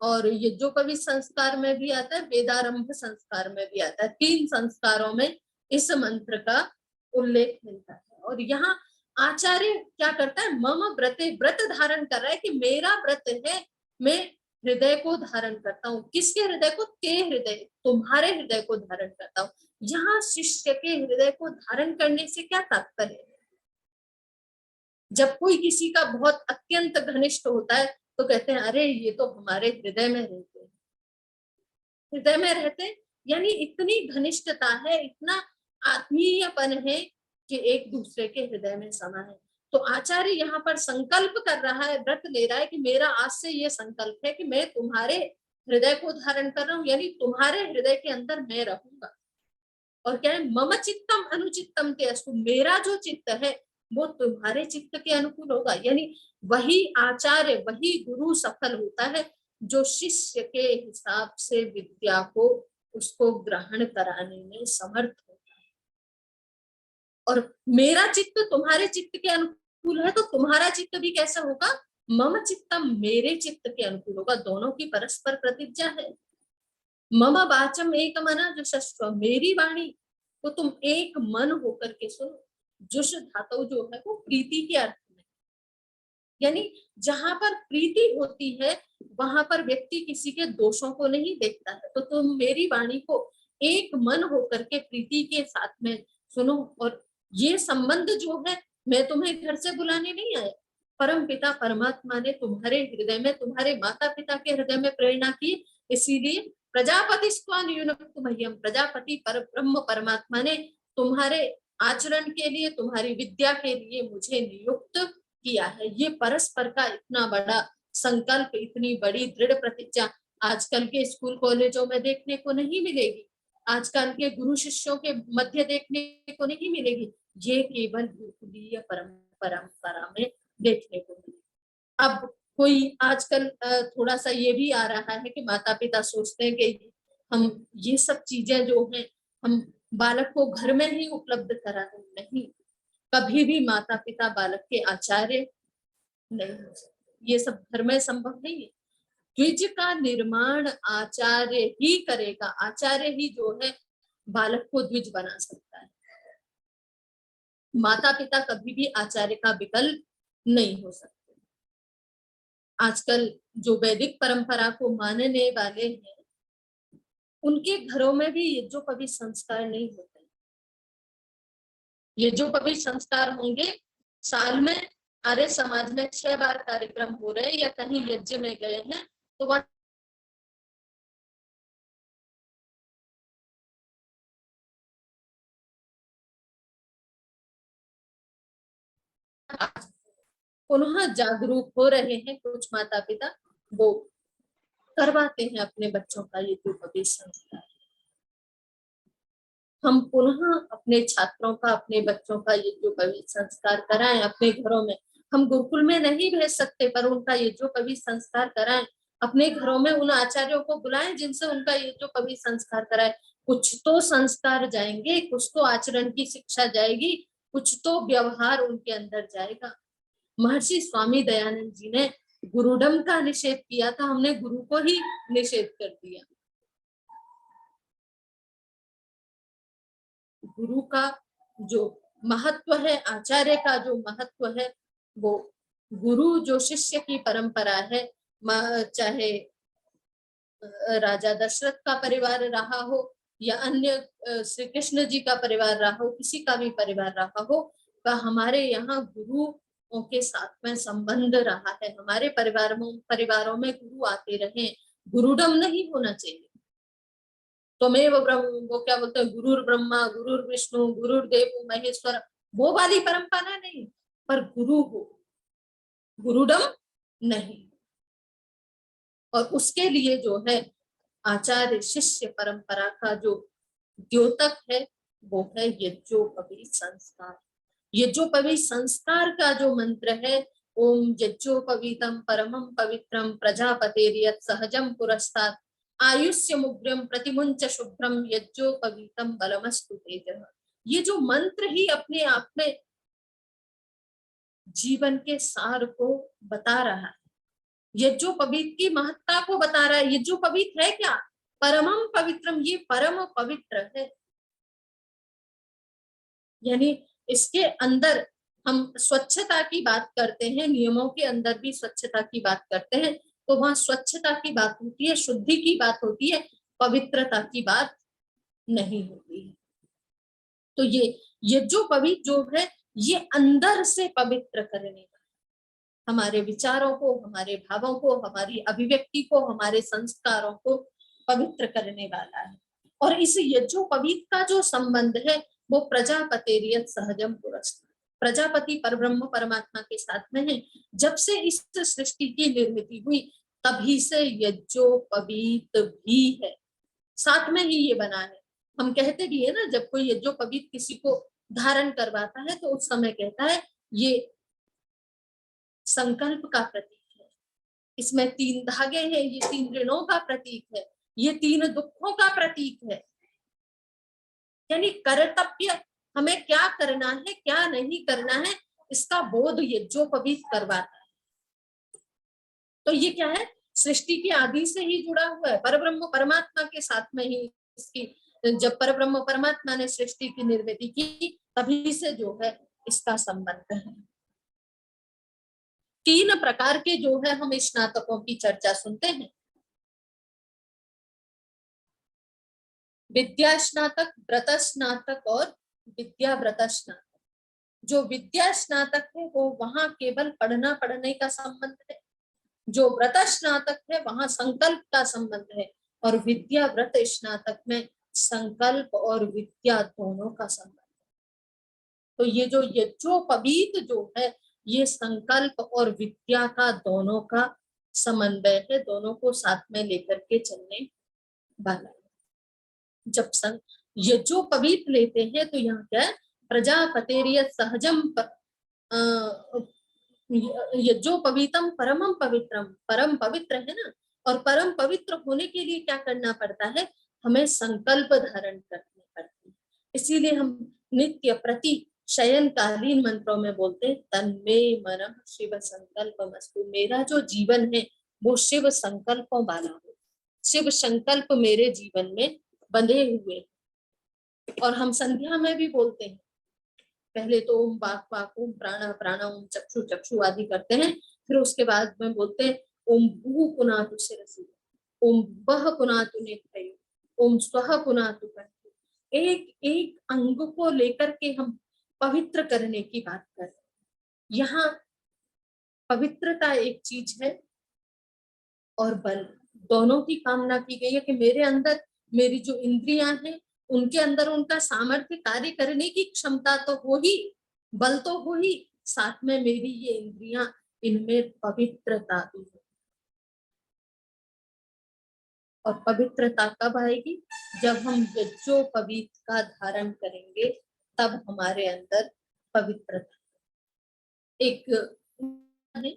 और यज्ञोपवीत संस्कार में भी आता है, वेदारंभ संस्कार में भी आता है। 3 संस्कारों में इस मंत्र का उल्लेख मिलता है। और यहाँ आचार्य क्या करता है, मम व्रते, व्रत धारण कर रहा है कि मेरा व्रत है, मैं हृदय को धारण करता हूँ। किसके हृदय को? ते हृदय, तुम्हारे हृदय को धारण करता हूँ। यहाँ शिष्य के हृदय को धारण करने से क्या तात्पर्य है? जब कोई किसी का बहुत अत्यंत घनिष्ठ होता है तो कहते हैं अरे ये तो हमारे हृदय में रहते हैं, हृदय में रहते हैं, यानी इतनी घनिष्ठता है, इतना आत्मीयपन है कि एक दूसरे के हृदय में समा है। तो आचार्य यहाँ पर संकल्प कर रहा है, व्रत ले रहा है कि मेरा आज से ये संकल्प है कि मैं तुम्हारे हृदय को धारण कर रहा हूँ, यानी तुम्हारे हृदय के अंदर मैं रहूंगा। और क्या है, मम चित्तम अनुचित्तम ते अस्तु, मेरा जो चित्त है वो तुम्हारे चित्त के अनुकूल होगा। यानी वही आचार्य, वही गुरु सफल होता है जो शिष्य के हिसाब से विद्या को, उसको ग्रहण कराने में समर्थ होता है। और मेरा चित्त तुम्हारे चित्त के अनुकूल है तो तुम्हारा चित्त भी कैसा होगा? मम चित्तम, मेरे चित्त के अनुकूल होगा। दोनों की परस्पर प्रतिज्ञा है। मम वाचम एक मना जुषस्व, मेरी वाणी को तुम एक मन होकर के सुनो। जुष धातु जो है वो प्रीति के अर्थ में, यानी जहां पर प्रीति होती है वहां पर व्यक्ति किसी के दोषों को नहीं देखता है। तो तुम मेरी वाणी को एक मन होकर के प्रीति के साथ में सुनो। और ये संबंध जो है, मैं तुम्हें घर से बुलाने नहीं आया, परम पिता परमात्मा ने तुम्हारे हृदय में, तुम्हारे माता पिता के हृदय में प्रेरणा की। इसीलिए प्रजापति मह्यम, प्रजापति पर ब्रह्म परमात्मा ने तुम्हारे आचरण के लिए, तुम्हारी विद्या के लिए मुझे नियुक्त किया है। ये परस्पर का इतना बड़ा संकल्प, इतनी बड़ी दृढ़ प्रतिज्ञा आजकल के स्कूल कॉलेजों में देखने को नहीं मिलेगी, आजकल के गुरु शिष्यों के मध्य देखने को नहीं मिलेगी। ये केवल गुरुकुलीय परंपरा में देखने को मिलेगी। अब कोई आजकल थोड़ा सा ये भी आ रहा है कि माता पिता सोचते हैं कि हम ये सब चीजें जो हैं हम बालक को घर में ही उपलब्ध करा दें। नहीं, कभी भी माता पिता बालक के आचार्य नहीं हो सकते, ये सब घर में संभव नहीं है। द्विज का निर्माण आचार्य ही करेगा, आचार्य ही जो है बालक को द्विज बना सकता है। माता पिता कभी भी आचार्य का विकल्प नहीं हो सकते। आजकल जो वैदिक परंपरा को मानने वाले हैं उनके घरों में भी ये जो कभी संस्कार नहीं होते। ये जो कभी संस्कार होंगे, साल में आर्य समाज में 6 बार कार्यक्रम हो रहे या कहीं यज्ञ में गए हैं तो वह पुनः जागरूक हो रहे हैं। कुछ माता पिता वो करवाते हैं अपने बच्चों का ये जो कभी संस्कार। हम पुनः अपने छात्रों का, अपने बच्चों का ये जो कभी संस्कार कराएं अपने घरों में। हम गुरुकुल में नहीं भेज सकते, पर उनका ये जो कभी संस्कार कराएं अपने घरों में। उन आचार्यों को बुलाएं जिनसे उनका ये जो कभी संस्कार कराए। कुछ तो संस्कार जाएंगे, कुछ तो आचरण की शिक्षा जाएगी, कुछ तो व्यवहार उनके अंदर जाएगा। महर्षि स्वामी दयानंद जी ने गुरुडम का निषेध किया था, हमने गुरु को ही निषेध कर दिया। गुरु का जो महत्व है, आचार्य का जो महत्व है, वो गुरु जो शिष्य की परंपरा है, चाहे राजा दशरथ का परिवार रहा हो या अन्य श्री कृष्ण जी का परिवार रहा हो, किसी का भी परिवार रहा हो, वह हमारे यहाँ गुरुओं के साथ में संबंध रहा है। हमारे परिवारों में गुरु आते रहे। गुरुडम नहीं होना चाहिए। त्वमेव ब्रह्म, वो क्या बोलते हैं, गुरुर ब्रह्मा गुरुर विष्णु गुरुर्देव महेश्वर, वो वाली परंपरा नहीं, पर गुरु हो, गुरुडम नहीं। और उसके लिए जो है आचार्य शिष्य परंपरा का जो द्योतक है वो है यज्ञोपवीत संस्कार। यज्ञोपवीत संस्कार का जो मंत्र है, ओम यज्ञोपवीतम परमं पवित्रम प्रजापतेर्यत् सहजम पुरस्तात् आयुष्य मुग्रम प्रतिमुंच शुभ्रम यज्ञोपवीतम बलमस्तु तेजः। ये जो मंत्र ही अपने आप में जीवन के सार को बता रहा है, यज्ञोपवीत की महत्ता को बता रहा है। यज्ञोपवीत है क्या? परमम पवित्रम, ये परम पवित्र है। यानी इसके अंदर हम स्वच्छता की बात करते हैं, नियमों के अंदर भी स्वच्छता की बात करते हैं, तो वहां स्वच्छता की बात होती है, शुद्धि की बात होती है, पवित्रता की बात नहीं होती है। तो ये यज्ञोपवीत जो है ये अंदर से पवित्र करने का, हमारे विचारों को, हमारे भावों को, हमारी अभिव्यक्ति को, हमारे संस्कारों को पवित्र करने वाला है। और इस यज्ञोपवीत का जो संबंध है वो प्रजापतेर्यत् सहजम पुरस्तात्, प्रजापति परब्रह्म परमात्मा के साथ में है। जब से इस सृष्टि की निर्मिति हुई तभी से यज्ञोपवीत भी है, साथ में ही ये बना है। हम कहते भी है ना, जब कोई यज्ञोपवीत किसी को धारण करवाता है तो उस समय कहता है ये संकल्प का प्रतीक है, इसमें 3 धागे हैं, ये 3 ऋणों का प्रतीक है, ये 3 दुखों का प्रतीक है। यानी कर्तव्य, हमें क्या करना है क्या नहीं करना है, इसका बोध यज्ञोपवीत करवाता है। तो ये क्या है, सृष्टि की आदि से ही जुड़ा हुआ है, परब्रह्म परमात्मा के साथ में ही इसकी, जब परब्रह्म परमात्मा ने सृष्टि की निर्मिति की तभी से जो है इसका संबंध है। 3 प्रकार के जो है हम स्नातकों की चर्चा सुनते हैं। विद्या स्नातक, व्रत स्नातक और विद्या व्रत स्नातक। जो विद्या स्नातक है वो वहां केवल पढ़ने का संबंध है, जो व्रत स्नातक है वहां संकल्प का संबंध है, और विद्या व्रत स्नातक में संकल्प और विद्या दोनों का संबंध है। तो ये जो यज्ञोपवीत जो है ये संकल्प और विद्या का दोनों का समन्वय है, दोनों को साथ में लेकर के चलने वाला है। जब यज्ञोपवीत लेते हैं तो यहाँ क्या है, प्रजापतेर्य सहजम यज्ञोपवीतम परमम पवित्रम, परम पवित्र है ना, और परम पवित्र होने के लिए क्या करना पड़ता है, हमें संकल्प धारण करने पड़ते हैं। इसीलिए हम नित्य प्रति शयनकालीन मंत्रों में बोलते हैं तन्मे मनः शिव संकल्पमस्तु, मेरा जो जीवन है वो शिव संकल्पों वाला हो, शिव संकल्प मेरे जीवन में बंधे हुए। और हम संध्या में भी बोलते हैं, पहले तो ओम वाक वाक, ओम प्राणा प्राणा, ओम चक्षु चक्षु आदि करते हैं, फिर उसके बाद में बोलते हैं ओम भू पुनातु शिरसि, ओम वह पुनातु नेत्रयो, ओम स्वह पुनातु कंठे। एक एक अंग को लेकर के हम पवित्र करने की बात कर रहे हैं। यहाँ पवित्रता एक चीज है और बल दोनों की कामना की गई है कि मेरे अंदर मेरी जो इंद्रियां हैं उनके अंदर उनका सामर्थ्य कार्य करने की क्षमता तो हो ही, बल तो हो ही, साथ में मेरी ये इंद्रियां, इनमें पवित्रता भी है। और पवित्रता कब आएगी, जब हम यज्ञोपवीत का धारण करेंगे तब हमारे अंदर पवित्रता। एक है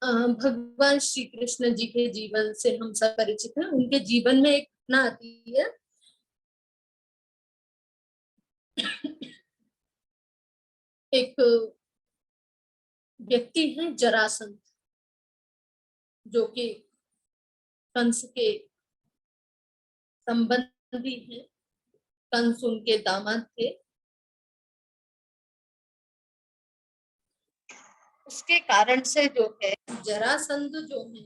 भगवान श्री कृष्ण जी के जीवन से हम सब परिचित हैं। उनके जीवन में एक घटना आती है, एक व्यक्ति है जरासंध, जो कि कंस के संबंधी हैं, कंस उनके दामाद थे। उसके कारण से जो है जरासंध जो है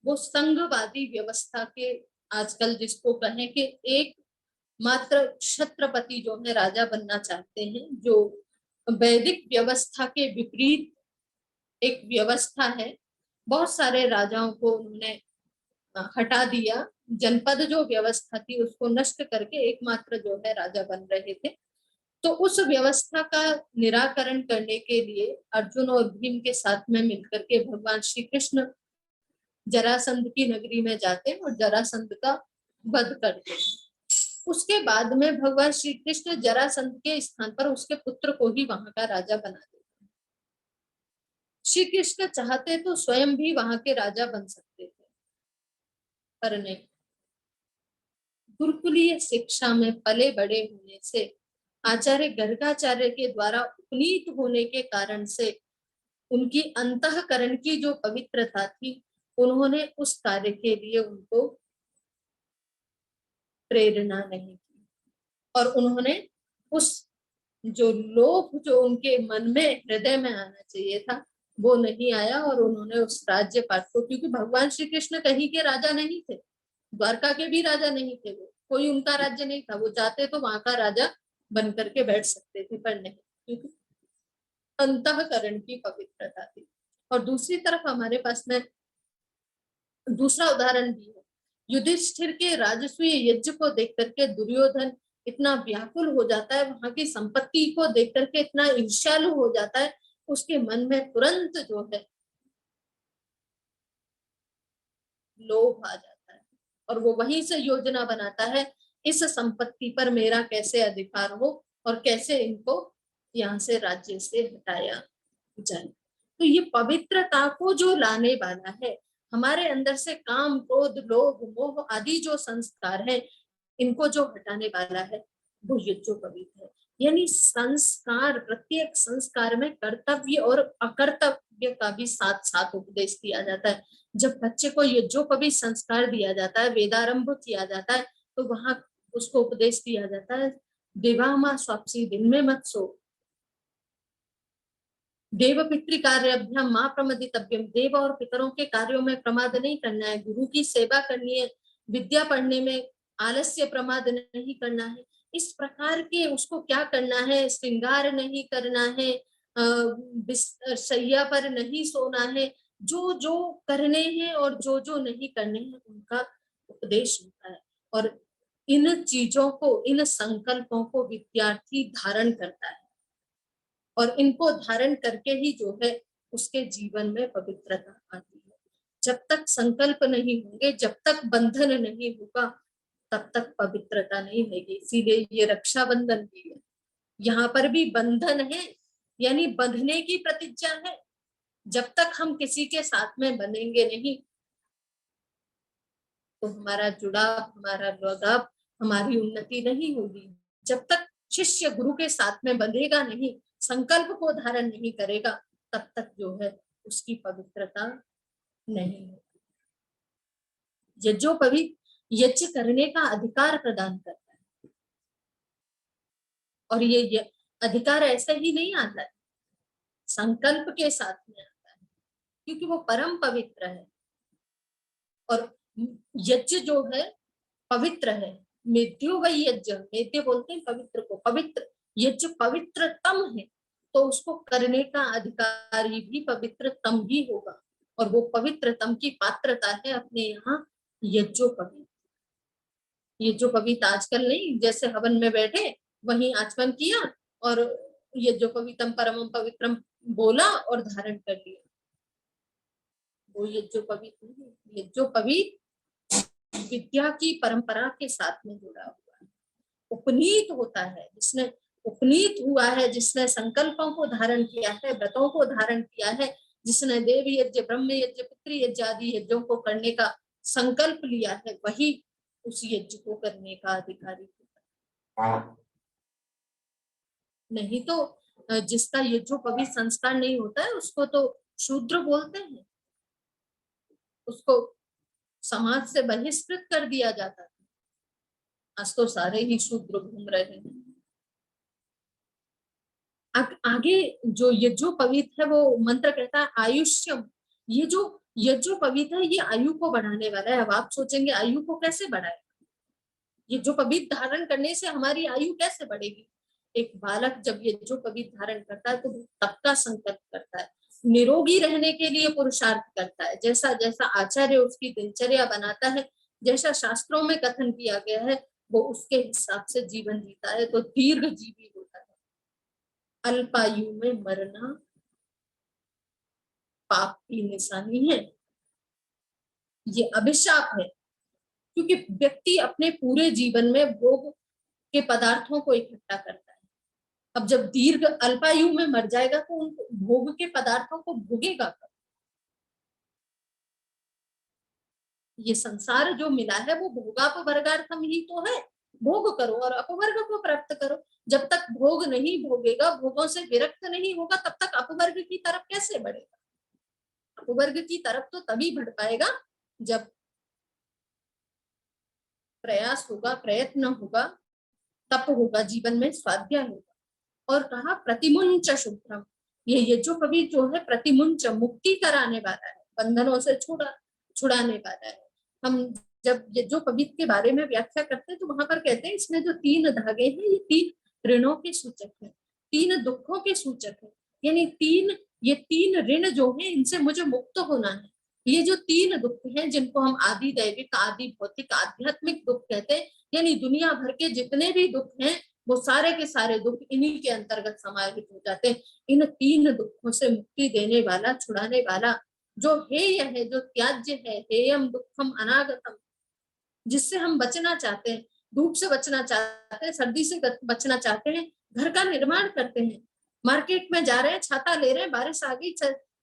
वो संघवादी व्यवस्था के, आजकल जिसको कहें कि एक मात्र छत्रपति जो है राजा बनना चाहते हैं, जो वैदिक व्यवस्था के विपरीत एक व्यवस्था है। बहुत सारे राजाओं को उन्होंने हटा दिया, जनपद जो व्यवस्था थी उसको नष्ट करके एकमात्र जो है राजा बन रहे थे। तो उस व्यवस्था का निराकरण करने के लिए अर्जुन और भीम के साथ में मिलकर के भगवान श्री कृष्ण जरासंध की नगरी में जाते हैं और जरासंध का वध करते हैं। उसके बाद में भगवान श्री कृष्ण जरासंध के स्थान पर उसके पुत्र को ही वहां का राजा बना देते हैं। श्री कृष्ण चाहते तो स्वयं भी वहां के राजा बन सकते थे, पर नहीं। गुरुकुलीय शिक्षा में पले बड़े होने से, आचार्य गर्गाचार्य के द्वारा उपनीत होने के कारण से उनकी अंतःकरण की जो पवित्रता थी, उन्होंने उस कार्य के लिए उनको प्रेरणा नहीं की, और उन्होंने उस जो लोभ जो उनके मन में हृदय में आना चाहिए था वो नहीं आया, और उन्होंने उस राज्य पाठ को, क्योंकि भगवान श्री कृष्ण कहीं के राजा नहीं थे, द्वारका के भी राजा नहीं थे, वो कोई उनका राज्य नहीं था। वो चाहते तो वहां का राजा बन करके बैठ सकते थे, पर नहीं, क्योंकि अंतःकरण की पवित्रता थी। और दूसरी तरफ हमारे पास में दूसरा उदाहरण भी है। युधिष्ठिर के राजसूय यज्ञ को देख करके दुर्योधन इतना व्याकुल हो जाता है, वहां की संपत्ति को देख करके इतना ईर्ष्यालु हो जाता है, उसके मन में तुरंत जो है लोभ आ जाता है, और वो वहीं से योजना बनाता है इस संपत्ति पर मेरा कैसे अधिकार हो और कैसे इनको यहाँ से राज्य से हटाया जाए। तो ये पवित्रता को जो लाने वाला है, हमारे अंदर से काम क्रोध लोभ मोह आदि जो संस्कार है, इनको जो हटाने वाला है वो यज्ञोपवीत है। यानी संस्कार, प्रत्येक संस्कार में कर्तव्य और अकर्तव्य का भी साथ साथ उपदेश दिया जाता है। जब बच्चे को यज्ञोपवीत संस्कार दिया जाता है, वेदारंभ किया जाता है, तो वहां उसको उपदेश दिया जाता है, दिवा मां स्वापसी, दिन में मत सो, देव पितृ कार्याभ्याम मां प्रमदितव्यम, देव और पितरों के कार्यों में प्रमाद नहीं करना है, गुरु की सेवा करनी है, विद्या पढ़ने में आलस्य प्रमाद नहीं करना है। इस प्रकार के उसको क्या करना है, श्रृंगार नहीं करना है, शैया पर नहीं सोना है, जो जो करने हैं और जो जो नहीं करने हैं उनका उपदेश होता है। और इन चीजों को, इन संकल्पों को विद्यार्थी धारण करता है और इनको धारण करके ही जो है उसके जीवन में पवित्रता आती है। जब तक संकल्प नहीं होंगे, जब तक बंधन नहीं होगा, तब तक पवित्रता नहीं होगी। इसीलिए ये रक्षाबंधन भी है, यहाँ पर भी बंधन है, यानी बंधने की प्रतिज्ञा है। जब तक हम किसी के साथ में बनेंगे नहीं तो हमारा जुड़ाव, हमारा लगाव, हमारी उन्नति नहीं होगी। जब तक शिष्य गुरु के साथ में बंधेगा नहीं, संकल्प को धारण नहीं करेगा, तब तक जो है उसकी पवित्रता नहीं होगी। यज्ञोपवीत यज्ञ करने का अधिकार प्रदान करता है, और ये अधिकार ऐसे ही नहीं आता है, संकल्प के साथ में आता है, क्योंकि वो परम पवित्र है। और यज्ञ जो है पवित्र है, मेद्यो वही यज्ञ, मेद्य बोलते हैं पवित्र को, पवित्र यज्ञ पवित्रतम है, तो उसको करने का अधिकारी भी पवित्रतम ही होगा। और वो पवित्रतम की पात्रता है अपने यहाँ यज्ञोपवीत। यज्ञोपवीत आजकल नहीं, जैसे हवन में बैठे वहीं आचमन किया और यज्ञोपवीतम परमम पवित्रम बोला और धारण कर लिया, वो यज्ञोपवीत नहीं। यज्ञोपवीत विद्या की परंपरा के साथ में जुड़ा हुआ है, उपनीत होता है, जिसने उपनीत हुआ है, जिसने संकल्पों को धारण किया है, व्रतों को धारण किया है, जिसने देव यज्ञ, ब्रह्म यज्ञ, पितृ यज्ञ आदि यज्ञों को करने का संकल्प लिया है, वही उस यज्ञ को करने का अधिकारी होता है। नहीं तो जिसका यज्ञोपवीत संस्कार नहीं होता है उसको तो शूद्र बोलते हैं, उसको समाज से बहिष्कृत कर दिया जाता है। आज तो सारे ही शूद्र घूम रहे हैं। आगे जो यज्ञोपवीत है वो मंत्र कहता है आयुष्यम। ये जो यज्ञोपवीत है ये आयु को बढ़ाने वाला है। अब आप सोचेंगे आयु को कैसे बढ़ाएगा, यज्ञोपवीत धारण करने से हमारी आयु कैसे बढ़ेगी। एक बालक जब यज्ञोपवीत धारण करता है तो तब का संकल्प करता है, निरोगी रहने के लिए पुरुषार्थ करता है, जैसा जैसा आचार्य उसकी दिनचर्या बनाता है, जैसा शास्त्रों में कथन किया गया है, वो उसके हिसाब से जीवन जीता है तो दीर्घ जीवी होता है। अल्पायु में मरना पाप की निशानी है, ये अभिशाप है, क्योंकि व्यक्ति अपने पूरे जीवन में भोग के पदार्थों को इकट्ठा करता है। अब जब दीर्घ अल्पायु में मर जाएगा तो उन भोग के पदार्थों को भोगेगा कब। ये संसार जो मिला है वो भोगापवर्गार्थम ही तो है, भोग करो और अपवर्ग को प्राप्त करो। जब तक भोग नहीं भोगेगा, भोगों से विरक्त नहीं होगा, तब तक अपवर्ग की तरफ कैसे बढ़ेगा। अपवर्ग की तरफ तो तभी बढ़ पाएगा जब प्रयास होगा, प्रयत्न होगा, तप होगा, जीवन में स्वाध्याय होगा। और कहा प्रतिमुंच शुभ्रम, ये यज्ञोपवीत जो है प्रतिमुंच मुक्ति कराने वाला है, बंधनों से छुड़ाने वाला है। हम जब यज्ञोपवीत के बारे में व्याख्या करते हैं तो वहां पर कहते हैं इसमें जो 3 धागे हैं ये 3 ऋणों के सूचक हैं, 3 दुखों के सूचक हैं, यानी 3 ऋण जो हैं इनसे मुझे मुक्त होना है। ये जो 3 दुख हैं जिनको हम आदि दैविक, आदि भौतिक, आध्यात्मिक दुख कहते हैं, यानी दुनिया भर के जितने भी दुख हैं वो सारे के सारे दुख इन्हीं के अंतर्गत समाहित हो जाते हैं। इन 3 दुखों से मुक्ति देने वाला, छुड़ाने वाला जो हेय है, जो त्याज्य है, हेयम दुखम अनागतम, जिससे हम बचना चाहते हैं, धूप से बचना चाहते हैं, सर्दी से बचना चाहते हैं, घर का निर्माण करते हैं, मार्केट में जा रहे हैं, छाता ले रहे हैं, बारिश आ गई,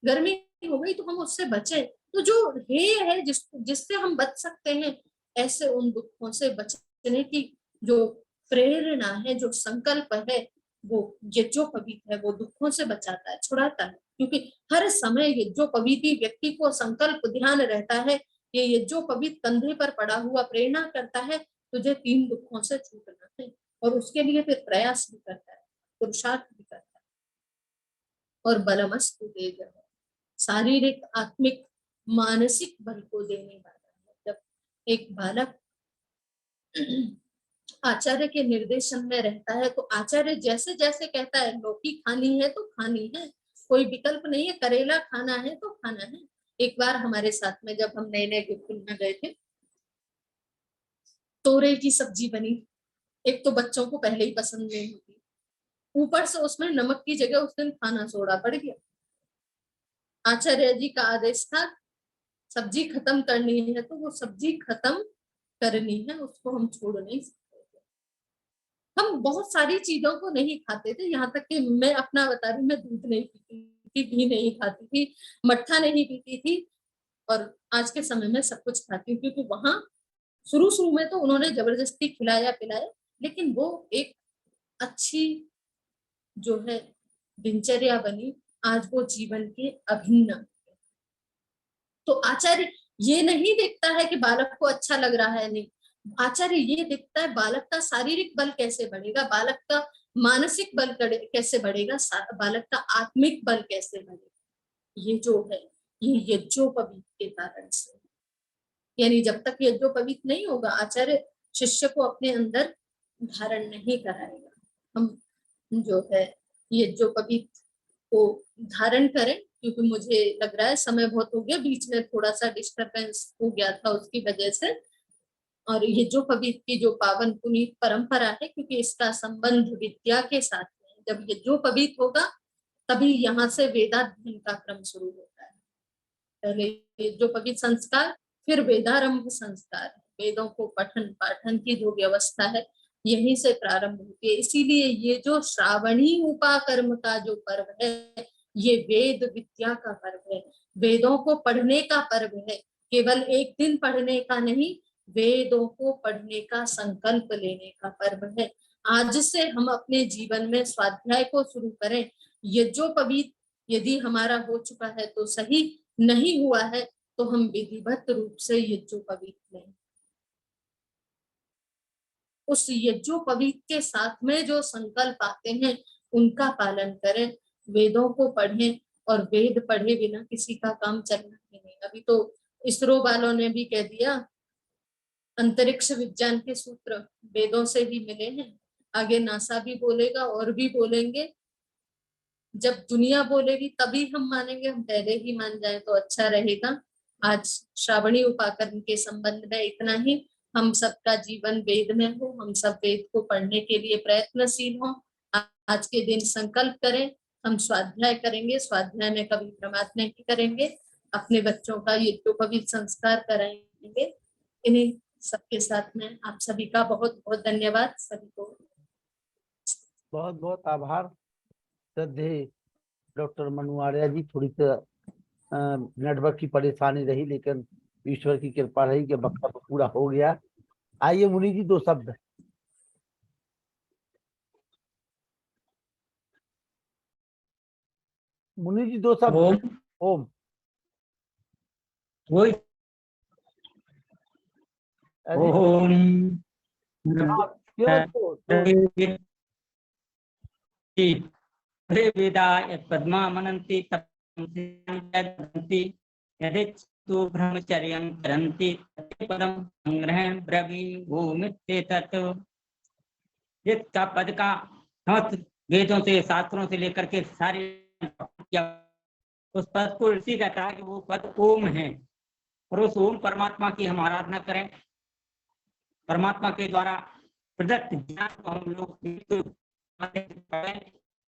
गर्मी हो गई तो हम उससे बचे। तो जो हेय है जिससे हम बच सकते हैं, ऐसे उन दुखों से बचने की जो प्रेरणा है, जो संकल्प है, वो यज्ञोपवीत है, वो दुखों से बचाता है, छुड़ाता है। क्योंकि हर समय यज्ञोपवीती व्यक्ति को संकल्प ध्यान रहता है, ये यज्ञोपवीत कंधे पर पड़ा हुआ प्रेरणा करता है तुझे 3 दुखों से छूटना है, और उसके लिए फिर प्रयास भी करता है, पुरुषार्थ भी करता है। और बलमस्तु तेजः, शारीरिक आत्मिक मानसिक बल को देने वाला है। जब एक बालक आचार्य के निर्देशन में रहता है तो आचार्य जैसे जैसे कहता है लौकी खानी है तो खानी है, कोई विकल्प नहीं है, करेला खाना है तो खाना है। एक बार हमारे साथ में जब हम नए नए गुरुकुल में गए थे, तोरई की सब्जी बनी। एक तो बच्चों को पहले ही पसंद नहीं होती, ऊपर से उसमें नमक की जगह उस दिन खाना सोडा पड़ गया। आचार्य जी का आदेश था सब्जी खत्म करनी है तो वो सब्जी खत्म करनी है, उसको हम छोड़ नहीं सकते थे। हम बहुत सारी चीजों को नहीं खाते थे, यहाँ तक कि मैं अपना बता रही, मैं दूध नहीं पीती थी, घी नहीं खाती थी, मट्ठा नहीं पीती थी, और आज के समय में सब कुछ खाती हूँ। क्योंकि वहां शुरू शुरू में तो उन्होंने जबरदस्ती खिलाया पिलाया, लेकिन वो एक अच्छी जो है दिनचर्या बनी, आज वो जीवन के अभिन्न। तो आचार्य ये नहीं देखता है कि बालक को अच्छा लग रहा है, नहीं, आचार्य ये देखता है बालक का शारीरिक बल कैसे बढ़ेगा, बालक का मानसिक बल कैसे बढ़ेगा, बालक का आत्मिक बल कैसे बढ़ेगा। ये जो है ये यज्ञोपवीत के कारण से, यानी जब तक यज्ञोपवीत नहीं होगा आचार्य शिष्य को अपने अंदर धारण नहीं कराएगा। हम जो है यज्ञोपवीत को धारण करें, क्योंकि मुझे लग रहा है समय बहुत हो गया, बीच में थोड़ा सा डिस्टरबेंस हो गया था उसकी वजह से। और ये जो पवित्र की जो पावन पुनीत परंपरा है, क्योंकि इसका संबंध विद्या के साथ है, जब ये जो पवित्र होगा तभी यहाँ से वेदाध्ययन का क्रम शुरू होता है। पहले ये जो पवित्र संस्कार, फिर वेदारंभ संस्कार, वेदों को पठन पाठन की जो व्यवस्था है यहीं से प्रारंभ होती है। इसीलिए ये जो श्रावणी उपाकर्म का जो पर्व है, ये वेद विद्या का पर्व है, वेदों को पढ़ने का पर्व है। केवल एक दिन पढ़ने का नहीं, वेदों को पढ़ने का संकल्प लेने का पर्व है। आज से हम अपने जीवन में स्वाध्याय को शुरू करें। यज्ञोपवीत यदि हमारा हो चुका है तो सही, नहीं हुआ है तो हम विधिवत रूप से यज्ञोपवीत लें। उस यज्ञोपवीत के साथ में जो संकल्प आते हैं उनका पालन करें, वेदों को पढ़ें, और वेद पढ़े बिना किसी का काम चलना ही नहीं। अभी तो इसरो वालों ने भी कह दिया अंतरिक्ष विज्ञान के सूत्र वेदों से ही मिले हैं। आगे नासा भी बोलेगा और भी बोलेंगे, जब दुनिया बोलेगी तभी हम मानेंगे, हम पहले ही मान जाए तो अच्छा रहेगा। आज श्रावणी उपाकर्म के संबंध में इतना ही। हम सबका जीवन वेद में हो, हम सब वेद को पढ़ने के लिए प्रयत्नशील हों। आज के दिन संकल्प करें, हम स्वाध्याय करेंगे, स्वाध्याय में कभी प्रमाद नहीं करेंगे, अपने बच्चों का यज्ञोपवीत संस्कार कराएंगे। इन्हीं सबके साथ में आप सभी का बहुत बहुत धन्यवाद। सभी को बहुत बहुत आभार। श्रद्धेय डॉक्टर मनु आर्या जी, थोड़ी सी नेटवर्क की परेशानी रही, लेकिन ईश्वर की कृपा रही कि वक्तव्य पूरा हो गया। आइए मुनि जी, दो शब्द। मुनि जी, दो शब्द। ओम ओम। वही अरे ओम क्यों वेदाय पद्मा मनन्ति तपन्ति यदिस्तु ब्रह्मचर्यं करन्ति पदं संग्रहं ब्रवीमि भूमित्येतत्। जिसका पद का समस्त वेदों से शास्त्रों से लेकर के सारे उस पद को ऋषि कहता है कि वो पद ओम है, और उस ओम परमात्मा की हम आराधना करें। परमात्मा के द्वारा प्रदत्त ज्ञान को हम लोग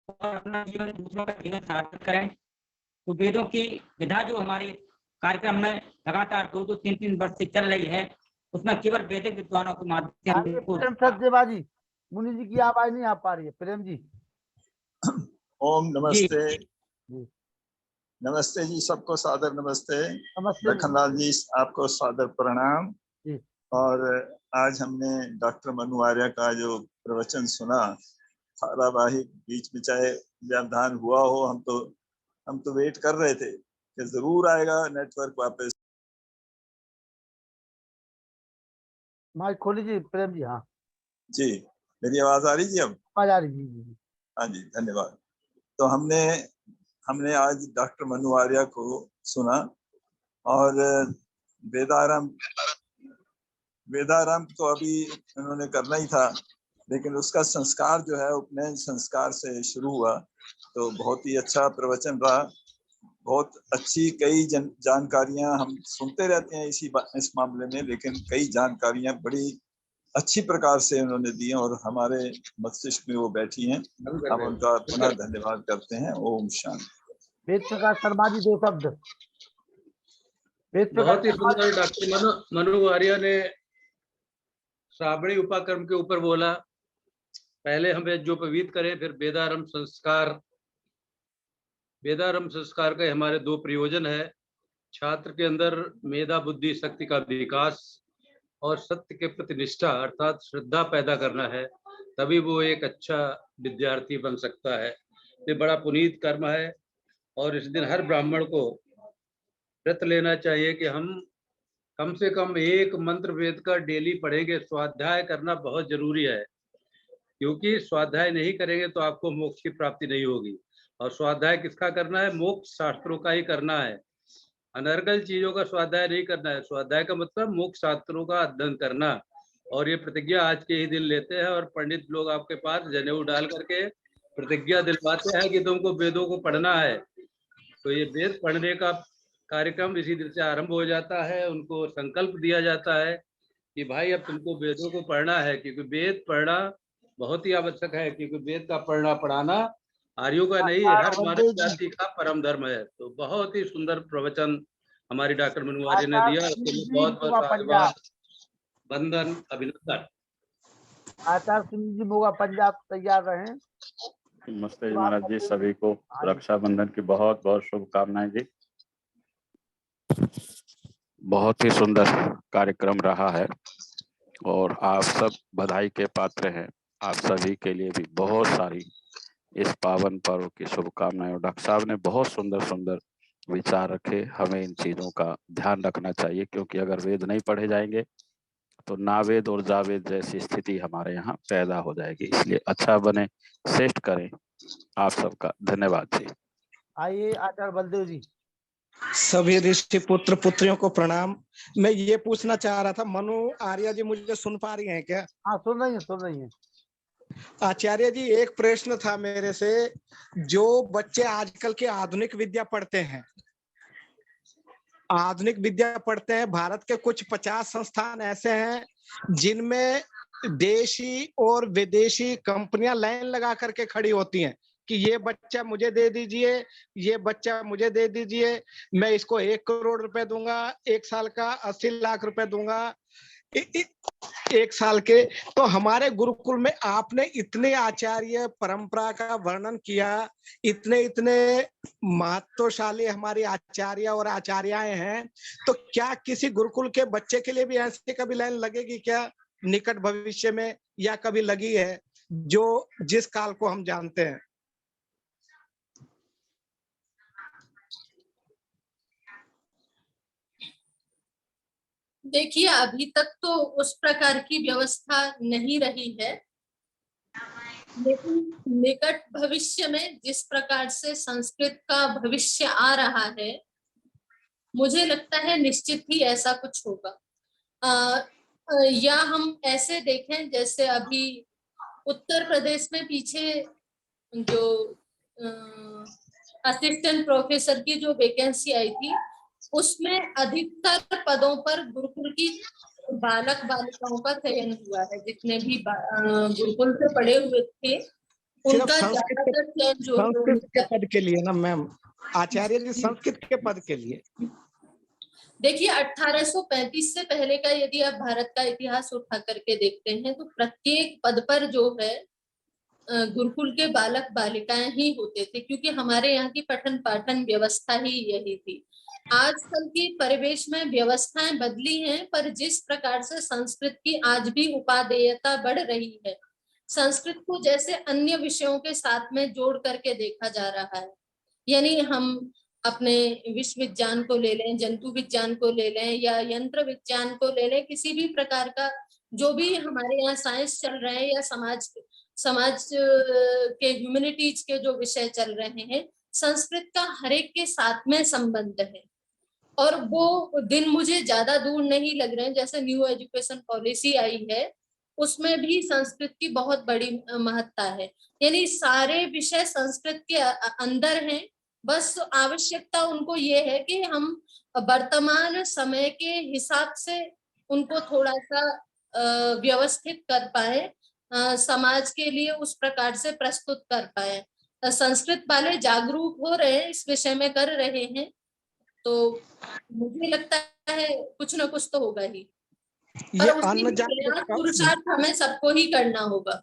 और अपना जीवन दूसरों का जीवन सार्थक करें। तो वेदों की विधा जो हमारे कार्यक्रम में लगातार 2-2, 3-3 वर्ष से चल रही है, उसमें केवल वैदिक विद्वानों के माध्यम सत्यवादी मुनि जी की आवाज नहीं आ पा रही है। प्रेम जी। ओम नमस्ते। जी। नमस्ते जी, सबको सादर नमस्ते। नमस्ते लखनलाल जी, आपको सादर प्रणाम। जी। और आज हमने डॉक्टर मनु आर्या का जो प्रवचन सुना, धारावाहिक, बीच में चाहे व्यवधान हुआ हो, हम तो वेट कर रहे थे कि जरूर आएगा नेटवर्क वापस। माइक खोली जी प्रेम जी। हाँ जी, मेरी आवाज आ रही जी? अब आवाज आ रही जी। हाँ जी, धन्यवाद। तो हमने आज डॉक्टर मनु आर्या को सुना और वेदारंभ तो अभी उन्होंने करना ही था, लेकिन उसका संस्कार जो है उपनयन संस्कार से शुरू हुआ, तो बहुत ही अच्छा प्रवचन रहा। बहुत अच्छी कई जानकारियां हम सुनते रहते हैं इस मामले में, लेकिन कई जानकारियां बड़ी अच्छी प्रकार से उन्होंने दी और हमारे मस्तिष्क में वो बैठी हैं। हम उनका पुनः धन्यवाद करते हैं। ओम शांति। वेद प्रकाश शर्मा जी, 2 शब्द। वेद बहुत ही प्रकाश सुंदर डॉक्टर मनु आर्या ने श्रावणी उपाकर्म के ऊपर बोला। पहले हमें जो पवित्र करें, फिर वेदारंभ संस्कार। वेदारंभ संस्कार के हमारे 2 प्रयोजन है। छात्र के अंदर मेधा बुद्धि शक्ति का विकास और सत्य के प्रति निष्ठा अर्थात श्रद्धा पैदा करना है, तभी वो एक अच्छा विद्यार्थी बन सकता है। ये बड़ा पुनीत कर्म है और इस दिन हर ब्राह्मण को व्रत लेना चाहिए कि हम कम से कम एक मंत्र वेद का डेली पढ़ेंगे। स्वाध्याय करना बहुत जरूरी है, क्योंकि स्वाध्याय नहीं करेंगे तो आपको मोक्ष की प्राप्ति नहीं होगी। और स्वाध्याय किसका करना है? मोक्ष शास्त्रों का ही करना है, अनर्गल चीजों का स्वाध्याय नहीं करना है। स्वाध्याय का मतलब मोक्ष शास्त्रों का अध्ययन करना। और ये प्रतिज्ञा आज के ही दिन लेते हैं और पंडित लोग आपके पास जनेऊ डाल करके प्रतिज्ञा दिलवाते हैं कि तुमको वेदों को पढ़ना है। तो ये वेद पढ़ने का कार्यक्रम इसी दिन से आरंभ हो जाता है। उनको संकल्प दिया जाता है कि भाई अब तुमको वेदों को पढ़ना है, क्योंकि वेद पढ़ना बहुत ही आवश्यक है, क्योंकि वेद का पढ़ना पढ़ाना आर्यों का नहीं, हर मानव जाति का परम धर्म है। तो बहुत ही सुंदर प्रवचन हमारी डॉक्टर मनु आर्य ने दिया, उसके लिए बहुत बहुत साधुवाद, वंदन, अभिनंदन। आचार्य सुनील जी मोगा पंजाब तैयार रहे। नमस्ते जी महाराज जी, सभी को रक्षाबंधन की बहुत बहुत शुभकामनाएं जी। बहुत ही सुंदर कार्यक्रम रहा है और आप सब बधाई के पात्र हैं। आप सभी के लिए भी बहुत सारी इस पावन पर्व की शुभकामनाएं। और डॉक्टर साहब ने बहुत सुंदर सुंदर विचार रखे। हमें इन चीजों का ध्यान रखना चाहिए, क्योंकि अगर वेद नहीं पढ़े जाएंगे तो नावेद और जावेद जैसी स्थिति हमारे यहाँ पैदा हो जाएगी। इसलिए अच्छा बने, श्रेष्ठ करें। आप सबका धन्यवाद जी। आइए आचार्य बलदेव जी। सभी ऋषि पुत्र पुत्रियों को प्रणाम। मैं ये पूछना चाह रहा था, मनु आर्या जी मुझे सुन पा रही हैं क्या? हाँ, सुन रही हैं। आचार्य जी, एक प्रश्न था मेरे से। जो बच्चे आजकल के आधुनिक विद्या पढ़ते हैं, भारत के कुछ 50 संस्थान ऐसे हैं जिनमें देशी और विदेशी कंपनियां लाइन लगा करके खड़ी होती हैं कि ये बच्चा मुझे दे दीजिए, ये बच्चा मुझे दे दीजिए, मैं इसको 1 करोड़ रुपए दूंगा, 1 साल का 80 लाख रुपए दूंगा 1 साल के। तो हमारे गुरुकुल में आपने इतने आचार्य परंपरा का वर्णन किया, इतने इतने महत्वशाली हमारी आचार्य और आचार्याएं हैं, तो क्या किसी गुरुकुल के बच्चे के लिए भी ऐसे कभी लाइन लगेगी क्या निकट भविष्य में, या कभी लगी है जो जिस काल को हम जानते हैं? देखिए, अभी तक तो उस प्रकार की व्यवस्था नहीं रही है, लेकिन निकट भविष्य में जिस प्रकार से संस्कृत का भविष्य आ रहा है, मुझे लगता है निश्चित ही ऐसा कुछ होगा। या हम ऐसे देखें जैसे अभी उत्तर प्रदेश में पीछे जो असिस्टेंट प्रोफेसर की जो वैकेंसी आई थी, उसमें अधिकतर पदों पर गुरुकुल की बालक बालिकाओं का चयन हुआ है। जितने भी गुरुकुल से पढ़े हुए थे उनका ज्यादातर चयन जो संस्कृत के पद के लिए ना मैम, आचार्य जी संस्कृत के पद के लिए। देखिए, 1835 से पहले का यदि आप भारत का इतिहास उठा करके देखते हैं तो प्रत्येक पद पर जो है गुरुकुल के बालक बालिकाएं ही होते थे, क्योंकि हमारे यहाँ की पठन पाठन व्यवस्था ही यही थी। आजकल की परिवेश में व्यवस्थाएं बदली हैं, पर जिस प्रकार से संस्कृत की आज भी उपादेयता बढ़ रही है, संस्कृत को जैसे अन्य विषयों के साथ में जोड़ करके देखा जा रहा है। यानी हम अपने विश्व विज्ञान को ले लें, जंतु विज्ञान को ले लें या यंत्र विज्ञान को ले लें, किसी भी प्रकार का जो भी हमारे यहाँ साइंस चल रहे हैं या समाज के ह्यूमैनिटीज के जो विषय चल रहे हैं, संस्कृत का हर एक के साथ में संबंध है। और वो दिन मुझे ज्यादा दूर नहीं लग रहे हैं। जैसे न्यू एजुकेशन पॉलिसी आई है, उसमें भी संस्कृत की बहुत बड़ी महत्ता है। यानी सारे विषय संस्कृत के अंदर हैं। बस आवश्यकता उनको ये है कि हम वर्तमान समय के हिसाब से उनको थोड़ा सा व्यवस्थित कर पाए, समाज के लिए उस प्रकार से प्रस्तुत कर पाए। संस्कृत वाले जागरूक हो रहे हैं, इस विषय में कर रहे हैं, तो मुझे लगता है कुछ ना कुछ तो होगा ही। ये पर उसके अन्न लिए प्रयास, पुरुषार्थ हमें सबको ही करना होगा।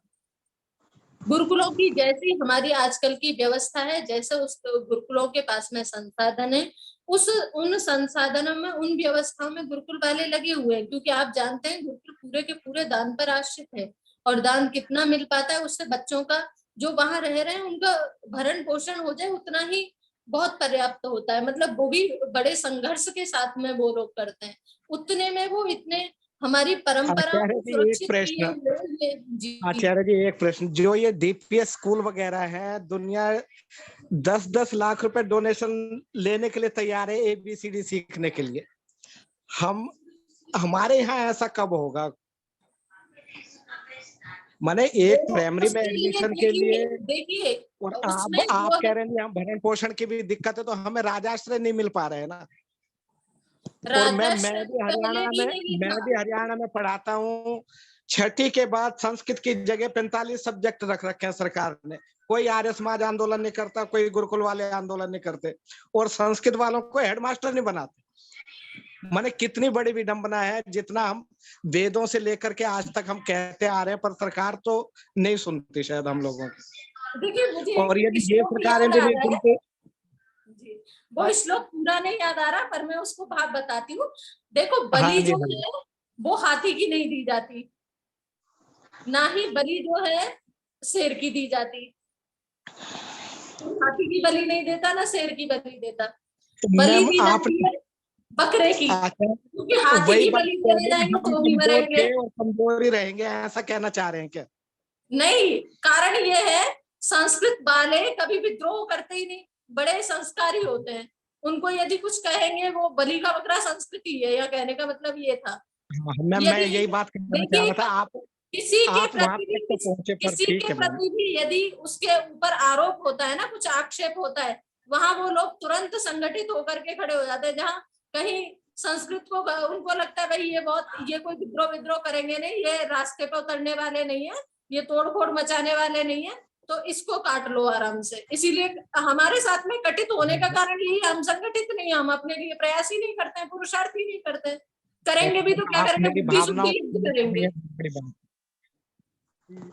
गुरुकुलों की जैसी हमारी आजकल की व्यवस्था है, जैसे उस गुरुकुलों के पास में संसाधन है, उन संसाधनों में, उन व्यवस्थाओं में गुरुकुल वाले लगे हुए हैं। क्योंकि आप जानते हैं गुरुकुल पूरे के पूरे दान पर आश्रित है, और दान कितना मिल पाता है उससे बच्चों का, जो वहां रह रहे हैं, उनका भरण पोषण हो जाए उतना ही बहुत पर्याप्त होता है। मतलब वो भी बड़े संघर्ष के साथ में वो लोग करते हैं, उतने में वो इतने हमारी परंपराओं आचार्य को जी एक सुरक्षित किए प्रश्न, हुए। जी आचार्य जी एक प्रश्न, जो ये डीपीएस स्कूल वगैरह है, दुनिया 10-10 लाख रुपए डोनेशन लेने के लिए तैयार है ABCD सीखने के लिए। हमारे यहाँ ऐसा कब होगा? माने एक प्राइमरी में उसके लिए एडमिशन के लिए, देखिए और उसमें आप जो कह रहे हैं हम भरण पोषण की भी दिक्कत है, तो हमें राजाश्रय नहीं मिल पा रहे हैं ना। और मैं पहले भी नहीं था। भी हरियाणा में पढ़ाता हूँ। 6ठी के बाद संस्कृत की जगह 45 सब्जेक्ट रख रखे हैं सरकार ने। कोई आर्य समाज आंदोलन नहीं करता, कोई गुरुकुल वाले आंदोलन नहीं करते, और संस्कृत वालों को हेडमास्टर नहीं बनाते। माने कितनी बड़ी विडंबना है। जितना हम वेदों से लेकर के आज तक हम कहते आ रहे हैं, पर सरकार तो नहीं सुनती शायद हम लोगों की। देखिए मुझे और यदि ये श्लोक सरकारें याद भी आ नहीं रहा है सुनती, जी, वो श्लोक पूरा नहीं याद आ रहा, पर मैं उसको बात बताती हूँ। देखो हाँ बलि जी, जो हाँ जी। है वो हाथी की नहीं दी जाती, ना ही बलि जो है शेर की दी जाती। हाथी की बलि नहीं देता, ना शेर की बलि देता। बलि मैम दी आप जाती है बकरे की, अच्छा, क्योंकि हाथी वही की बात बलि कह चले रहे हैं, जाएंगे हम तो भी कमजोर मरेंगे। थे और कमजोर ही रहेंगे, ऐसा कहना चाह रहे हैं क्या? नहीं, कारण ये है संस्कृत वाले कभी विद्रोह करते ही नहीं, बड़े संस्कारी होते हैं। उनको यदि कुछ कहेंगे, वो बलि का बकरा संस्कृति है, या कहने का मतलब ये था। मैं यदि यही बात कहना चाह देखिए रहा था। किसी के आप वहां प्रति तक तो भी, पहुंचे, पर किसी ठीक के है मैम। प्रति भी यदि उसके ऊपर आरोप होता है ना, कुछ आक्षेप होता है, वहां वो लोग तुरंत संगठित होकर के खड़े हो जाते हैं। जहां कहीं संस्कृत को उनको लगता है भाई ये कोई विद्रोह करेंगे नहीं, ये रास्ते पे उतरने वाले नहीं है, ये तोड़ फोड़ मचाने वाले नहीं है, तो इसको काट लो आराम से। इसीलिए हमारे साथ में कटित होने का कारण यही, हम संगठित नहीं, हम अपने लिए प्रयास ही नहीं करते हैं, पुरुषार्थ ही नहीं करते हैं। करेंगे भी तो क्या आप करेंगे, मेरी बुद्धि भावनाओं शुद्धि को युद्ध समझ रही करेंगे। हैं, बड़ी बात।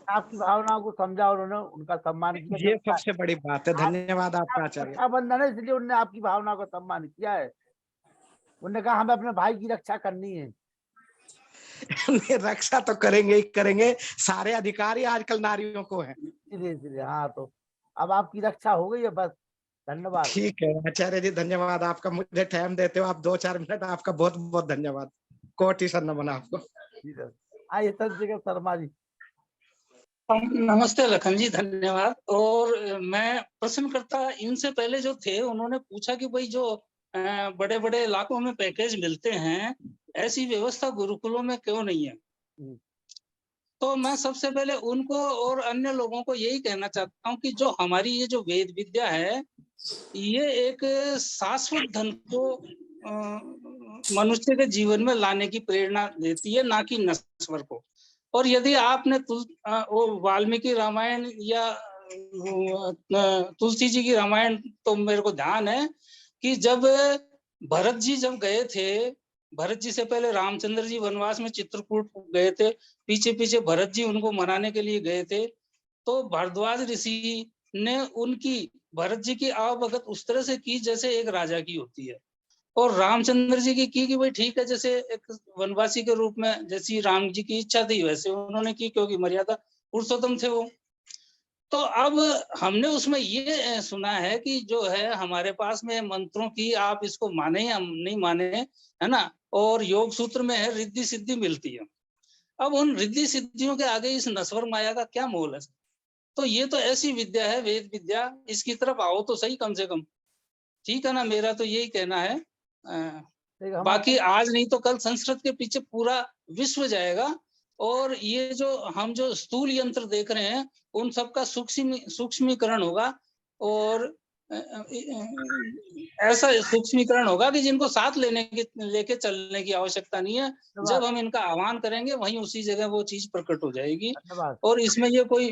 आपकी भावनाओं को समझा, उन्होंने उनका सम्मान किया। ये सबसे बड़ी बात है। धन्यवाद आपका आचार्य। रक्षाबंधन है, इसलिए उन्होंने आपकी भावना का सम्मान किया है। उन्होंने कहा हमें अपने भाई की रक्षा करनी है। रक्षा तो करेंगे ही करेंगे, सारे अधिकार ही आजकल नारियों को है। इसलिए हाँ, तो अब आपकी रक्षा हो गई है, बस। धन्यवाद। ठीक है आचार्य जी, धन्यवाद आपका। मुझे टाइम देते हो आप 2-4 मिनट, आपका बहुत बहुत धन्यवाद। कोटि नमन आपको। आइए चंद्रशेखर शर्मा जी। नमस्ते लखन जी, धन्यवाद। और मैं प्रश्नकर्ता इनसे पहले जो थे, उन्होंने पूछा कि भाई जो बड़े बड़े इलाकों में पैकेज मिलते हैं, ऐसी व्यवस्था गुरुकुलों में क्यों नहीं है। तो मैं सबसे पहले उनको और अन्य लोगों को यही कहना चाहता हूँ कि जो हमारी ये जो वेद विद्या है, ये एक शाश्वत धन को मनुष्य के जीवन में लाने की प्रेरणा देती है, ना कि नश्वर को। और यदि आपने वो वाल्मीकि रामायण या तुलसी जी की रामायण, तो मेरे को ध्यान है कि जब भरत जी जब गए थे, भरत जी से पहले रामचंद्र जी वनवास में चित्रकूट गए थे, पीछे पीछे भरत जी उनको मनाने के लिए गए थे, तो भारद्वाज ऋषि ने उनकी, भरत जी की आवभगत उस तरह से की जैसे एक राजा की होती है, और रामचंद्र जी की कि भाई ठीक है, जैसे एक वनवासी के रूप में जैसी राम जी की इच्छा थी वैसे उन्होंने की, क्योंकि मर्यादा पुरुषोत्तम थे वो। तो अब हमने उसमें ये सुना है कि जो है हमारे पास में मंत्रों की, आप इसको माने या नहीं माने, है ना, और योग सूत्र में है रिद्धि सिद्धि मिलती है। अब उन रिद्धि सिद्धियों के आगे इस नश्वर माया का क्या मोल है। तो ये तो ऐसी विद्या है, वेद विद्या, इसकी तरफ आओ तो सही कम से कम। ठीक है ना, मेरा तो यही कहना है। बाकी आज नहीं तो कल संस्कृत के पीछे पूरा विश्व जाएगा, और ये जो हम जो स्थूल यंत्र देख रहे हैं उन सबका सूक्ष्मीकरण होगा, और ऐसा सूक्ष्मीकरण होगा कि जिनको साथ लेके चलने की आवश्यकता नहीं है। जब हम इनका आह्वान करेंगे वहीं उसी जगह वो चीज प्रकट हो जाएगी। और इसमें ये कोई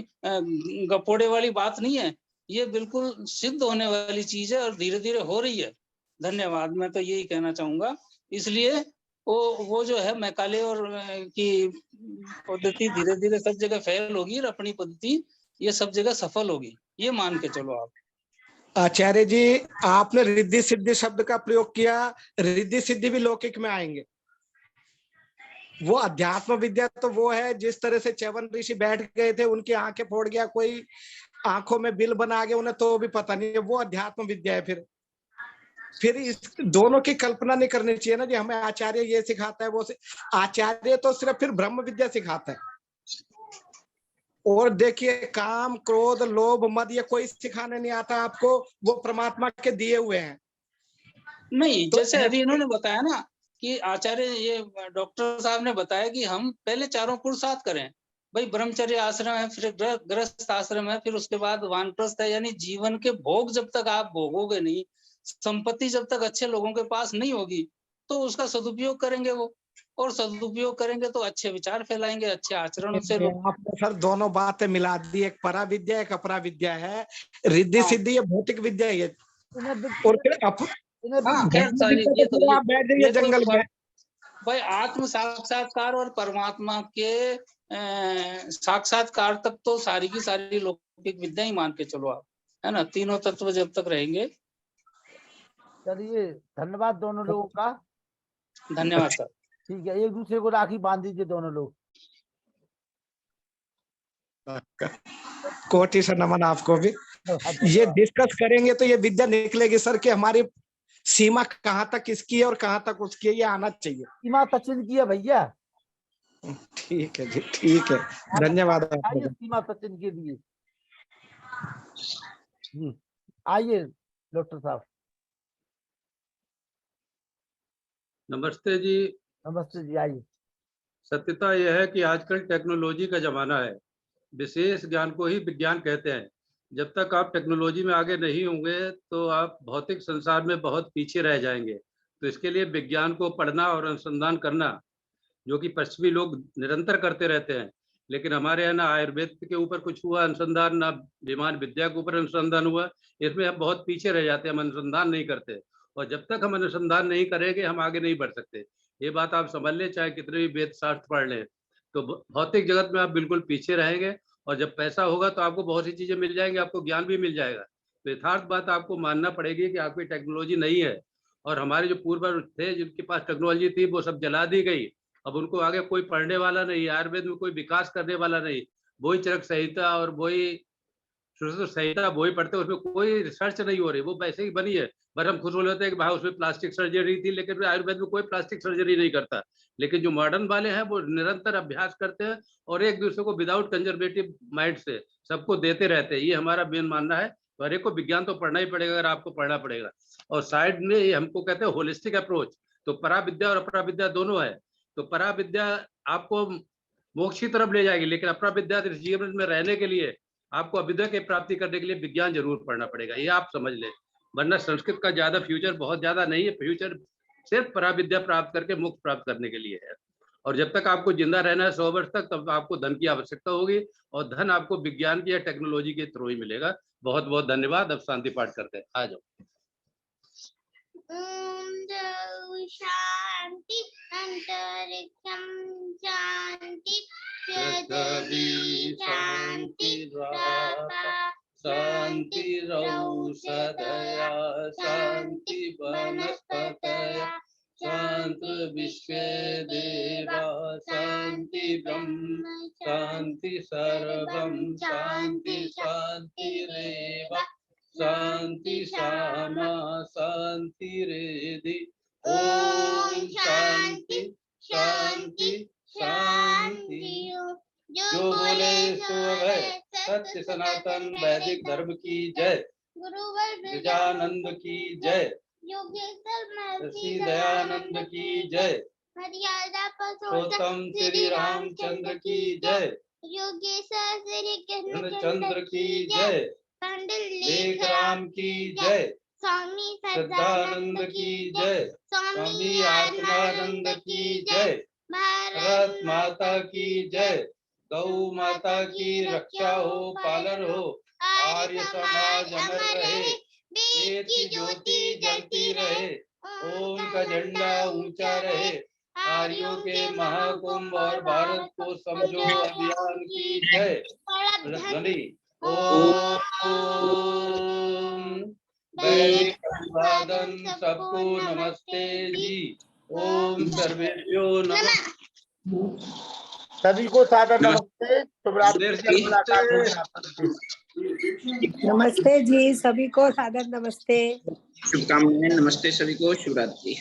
गपोड़े वाली बात नहीं है, ये बिल्कुल सिद्ध होने वाली चीज है और धीरे धीरे हो रही है। धन्यवाद, मैं तो यही कहना चाहूंगा। इसलिए वो जो है मैकाले और की पद्धति धीरे धीरे सब जगह फैल होगी, और अपनी पद्धति ये सब जगह सफल होगी, ये मान के चलो आप। आचार्य जी, आपने रिद्धि सिद्धि शब्द का प्रयोग किया, रिद्धि सिद्धि भी लौकिक में आएंगे। वो अध्यात्म विद्या तो वो है जिस तरह से च्यवन ऋषि बैठ गए थे, उनकी आंखें फोड़ गया कोई, आंखों में बिल बना गया, उन्हें तो भी पता नहीं है, वो अध्यात्म विद्या है। फिर इस दोनों की कल्पना नहीं करनी चाहिए ना जी, हमें आचार्य ये सिखाता है वो आचार्य तो सिर्फ फिर ब्रह्म विद्या सिखाता है। और देखिए, काम क्रोध लोभ मद ये कोई सिखाने नहीं आता आपको, वो परमात्मा के दिए हुए हैं। नहीं, जैसे अभी इन्होंने बताया ना कि आचार्य, ये डॉक्टर साहब ने बताया कि हम पहले चारों पुरुषार्थ करें। भाई ब्रह्मचर्य आश्रम है, फिर गृहस्थ आश्रम है, फिर उसके बाद वानप्रस्थ है। यानी जीवन के भोग जब तक आप भोगोगे नहीं, संपत्ति जब तक अच्छे लोगों के पास नहीं होगी, तो उसका सदुपयोग करेंगे वो, और सदुपयोग करेंगे तो अच्छे विचार फैलाएंगे, अच्छे आचरण से लोग। आपने सर दोनों बातें मिला दी, एक परा विद्या एक अपरा विद्या है। रिद्धि सिद्धि ये भौतिक विद्या है, और फिर आप बैठ जाइए जंगल में। भाई आत्म साक्षात्कार और परमात्मा के साक्षात्कार तक तो सारी की सारी लौकिक विद्या ही मान के चलो आप, है ना। तीनों तत्व जब तक रहेंगे। चलिए, धन्यवाद दोनों लोगों का। धन्यवाद सर। ठीक है, एक दूसरे को राखी बांध दीजिए दोनों लोग। कोटि से नमन आपको भी। ये डिस्कस करेंगे तो ये विद्या निकलेगी सर कि हमारी सीमा कहाँ तक इसकी है और कहाँ तक उसकी है, ये आना चाहिए। सीमा सचिन की है भैया। ठीक है जी, ठीक है, धन्यवाद। सीमा सचिन के लिए आइए डॉक्टर साहब। नमस्ते जी। नमस्ते जी, आइए। सत्यता यह है कि आजकल टेक्नोलॉजी का जमाना है, विशेष ज्ञान को ही विज्ञान कहते हैं। जब तक आप टेक्नोलॉजी में आगे नहीं होंगे तो आप भौतिक संसार में बहुत पीछे रह जाएंगे। तो इसके लिए विज्ञान को पढ़ना और अनुसंधान करना, जो कि पश्चिमी लोग निरंतर करते रहते हैं, लेकिन हमारे यहाँ ना आयुर्वेद के ऊपर कुछ हुआ अनुसंधान, ना विमान विद्या के ऊपर अनुसंधान हुआ। इसमें हम बहुत पीछे रह जाते हैं, हम अनुसंधान नहीं करते, और जब तक हम अनुसंधान नहीं करेंगे हम आगे नहीं बढ़ सकते। ये बात आप समझ लें, चाहे कितने भी वेद शास्त्र पढ़ लें, तो भौतिक जगत में आप बिल्कुल पीछे रहेंगे। और जब पैसा होगा तो आपको बहुत सी चीजें मिल जाएंगी, आपको ज्ञान भी मिल जाएगा। तो यथार्थ बात आपको मानना पड़ेगी कि आपकी टेक्नोलॉजी नहीं है, और हमारे जो पूर्वज थे जिनके पास टेक्नोलॉजी थी वो सब जला दी गई। अब उनको आगे कोई पढ़ने वाला नहीं, आयुर्वेद में कोई विकास करने वाला नहीं। वही चरक संहिता और वही श्रुत संहिता वही पढ़ते, उसमें कोई रिसर्च नहीं हो रही, वो वैसे ही बनी है। पर हम खुश हो लेते हैं कि भाई उसमें प्लास्टिक सर्जरी थी, लेकिन आयुर्वेद में कोई प्लास्टिक सर्जरी नहीं करता। लेकिन जो मॉडर्न वाले हैं वो निरंतर अभ्यास करते हैं और एक दूसरे को विदाउट कंजर्वेटिव माइंड से सबको देते रहते हैं। ये हमारा मेन मानना है। हर एक को विज्ञान तो पढ़ना ही पड़ेगा, अगर आपको पढ़ना पड़ेगा। और साइड में ये हमको कहते हैं होलिस्टिक अप्रोच। तो परा विद्या और अपरा विद्या दोनों है। तो परा विद्या आपको मोक्ष की तरफ ले जाएगी, लेकिन अपरा विद्या इस जीवन में रहने के लिए आपको अभ्युदय की प्राप्ति करने के लिए विज्ञान जरूर पढ़ना पड़ेगा, ये आप समझ लें। वरना संस्कृत का ज्यादा फ्यूचर बहुत ज्यादा नहीं है, फ्यूचर सिर्फ पराविद्या प्राप्त करके मुक्त प्राप्त करने के लिए है। और जब तक आपको जिंदा रहना है 100 वर्ष तक, तब आपको धन की आवश्यकता होगी, और धन आपको विज्ञान की या टेक्नोलॉजी के थ्रू ही मिलेगा। बहुत बहुत धन्यवाद। अब शांति पाठ करते हैं, आ जाओ। शांति अंतरिक्षम शांति पृथ्वी शांति शांति रौषधया शांति वनस्पतया शांति विश्वे देवा शांति ब्रह्म शांति सर्वं शांति शांतिरेव शांति शामा शांति रेधि। ओम शांति शांति शांति। जो बोले सो भय, सत्य सनातन वैदिक धर्म की जय। गुरुवर विजानंद की जय। योगेश्वर ऋषि दयानंद की जय। मर्यादा पुरुषोत्तम श्री रामचंद्र की जय। योगेश्वर श्री कृष्णचंद्र की जय। पंडित लेख राम की जय। स्वामी श्रद्धानंद की जय। स्वामी आत्मानंद की जय। भारत माता की जय। गौ माता की रक्षा हो, पालन हो, आर्य समाज अमर रहे, वेद की ज्योति जलती रहे, ओम का झंडा ऊंचा रहे, आर्यों के महाकुंभ और भारत को समझो अभियान की जय। ध्वनि ओम। वैदिक अभिवादन सबको नमस्ते जी। ओम सर्वेभ्यो नमः। सभी को सादर नमस्ते। शुभरात्रि। मुलाकात होगी आपसे। नमस्ते जी, सभी को सादर नमस्ते। शुभकामनाएं। नमस्ते सभी को। शिवरात्रि।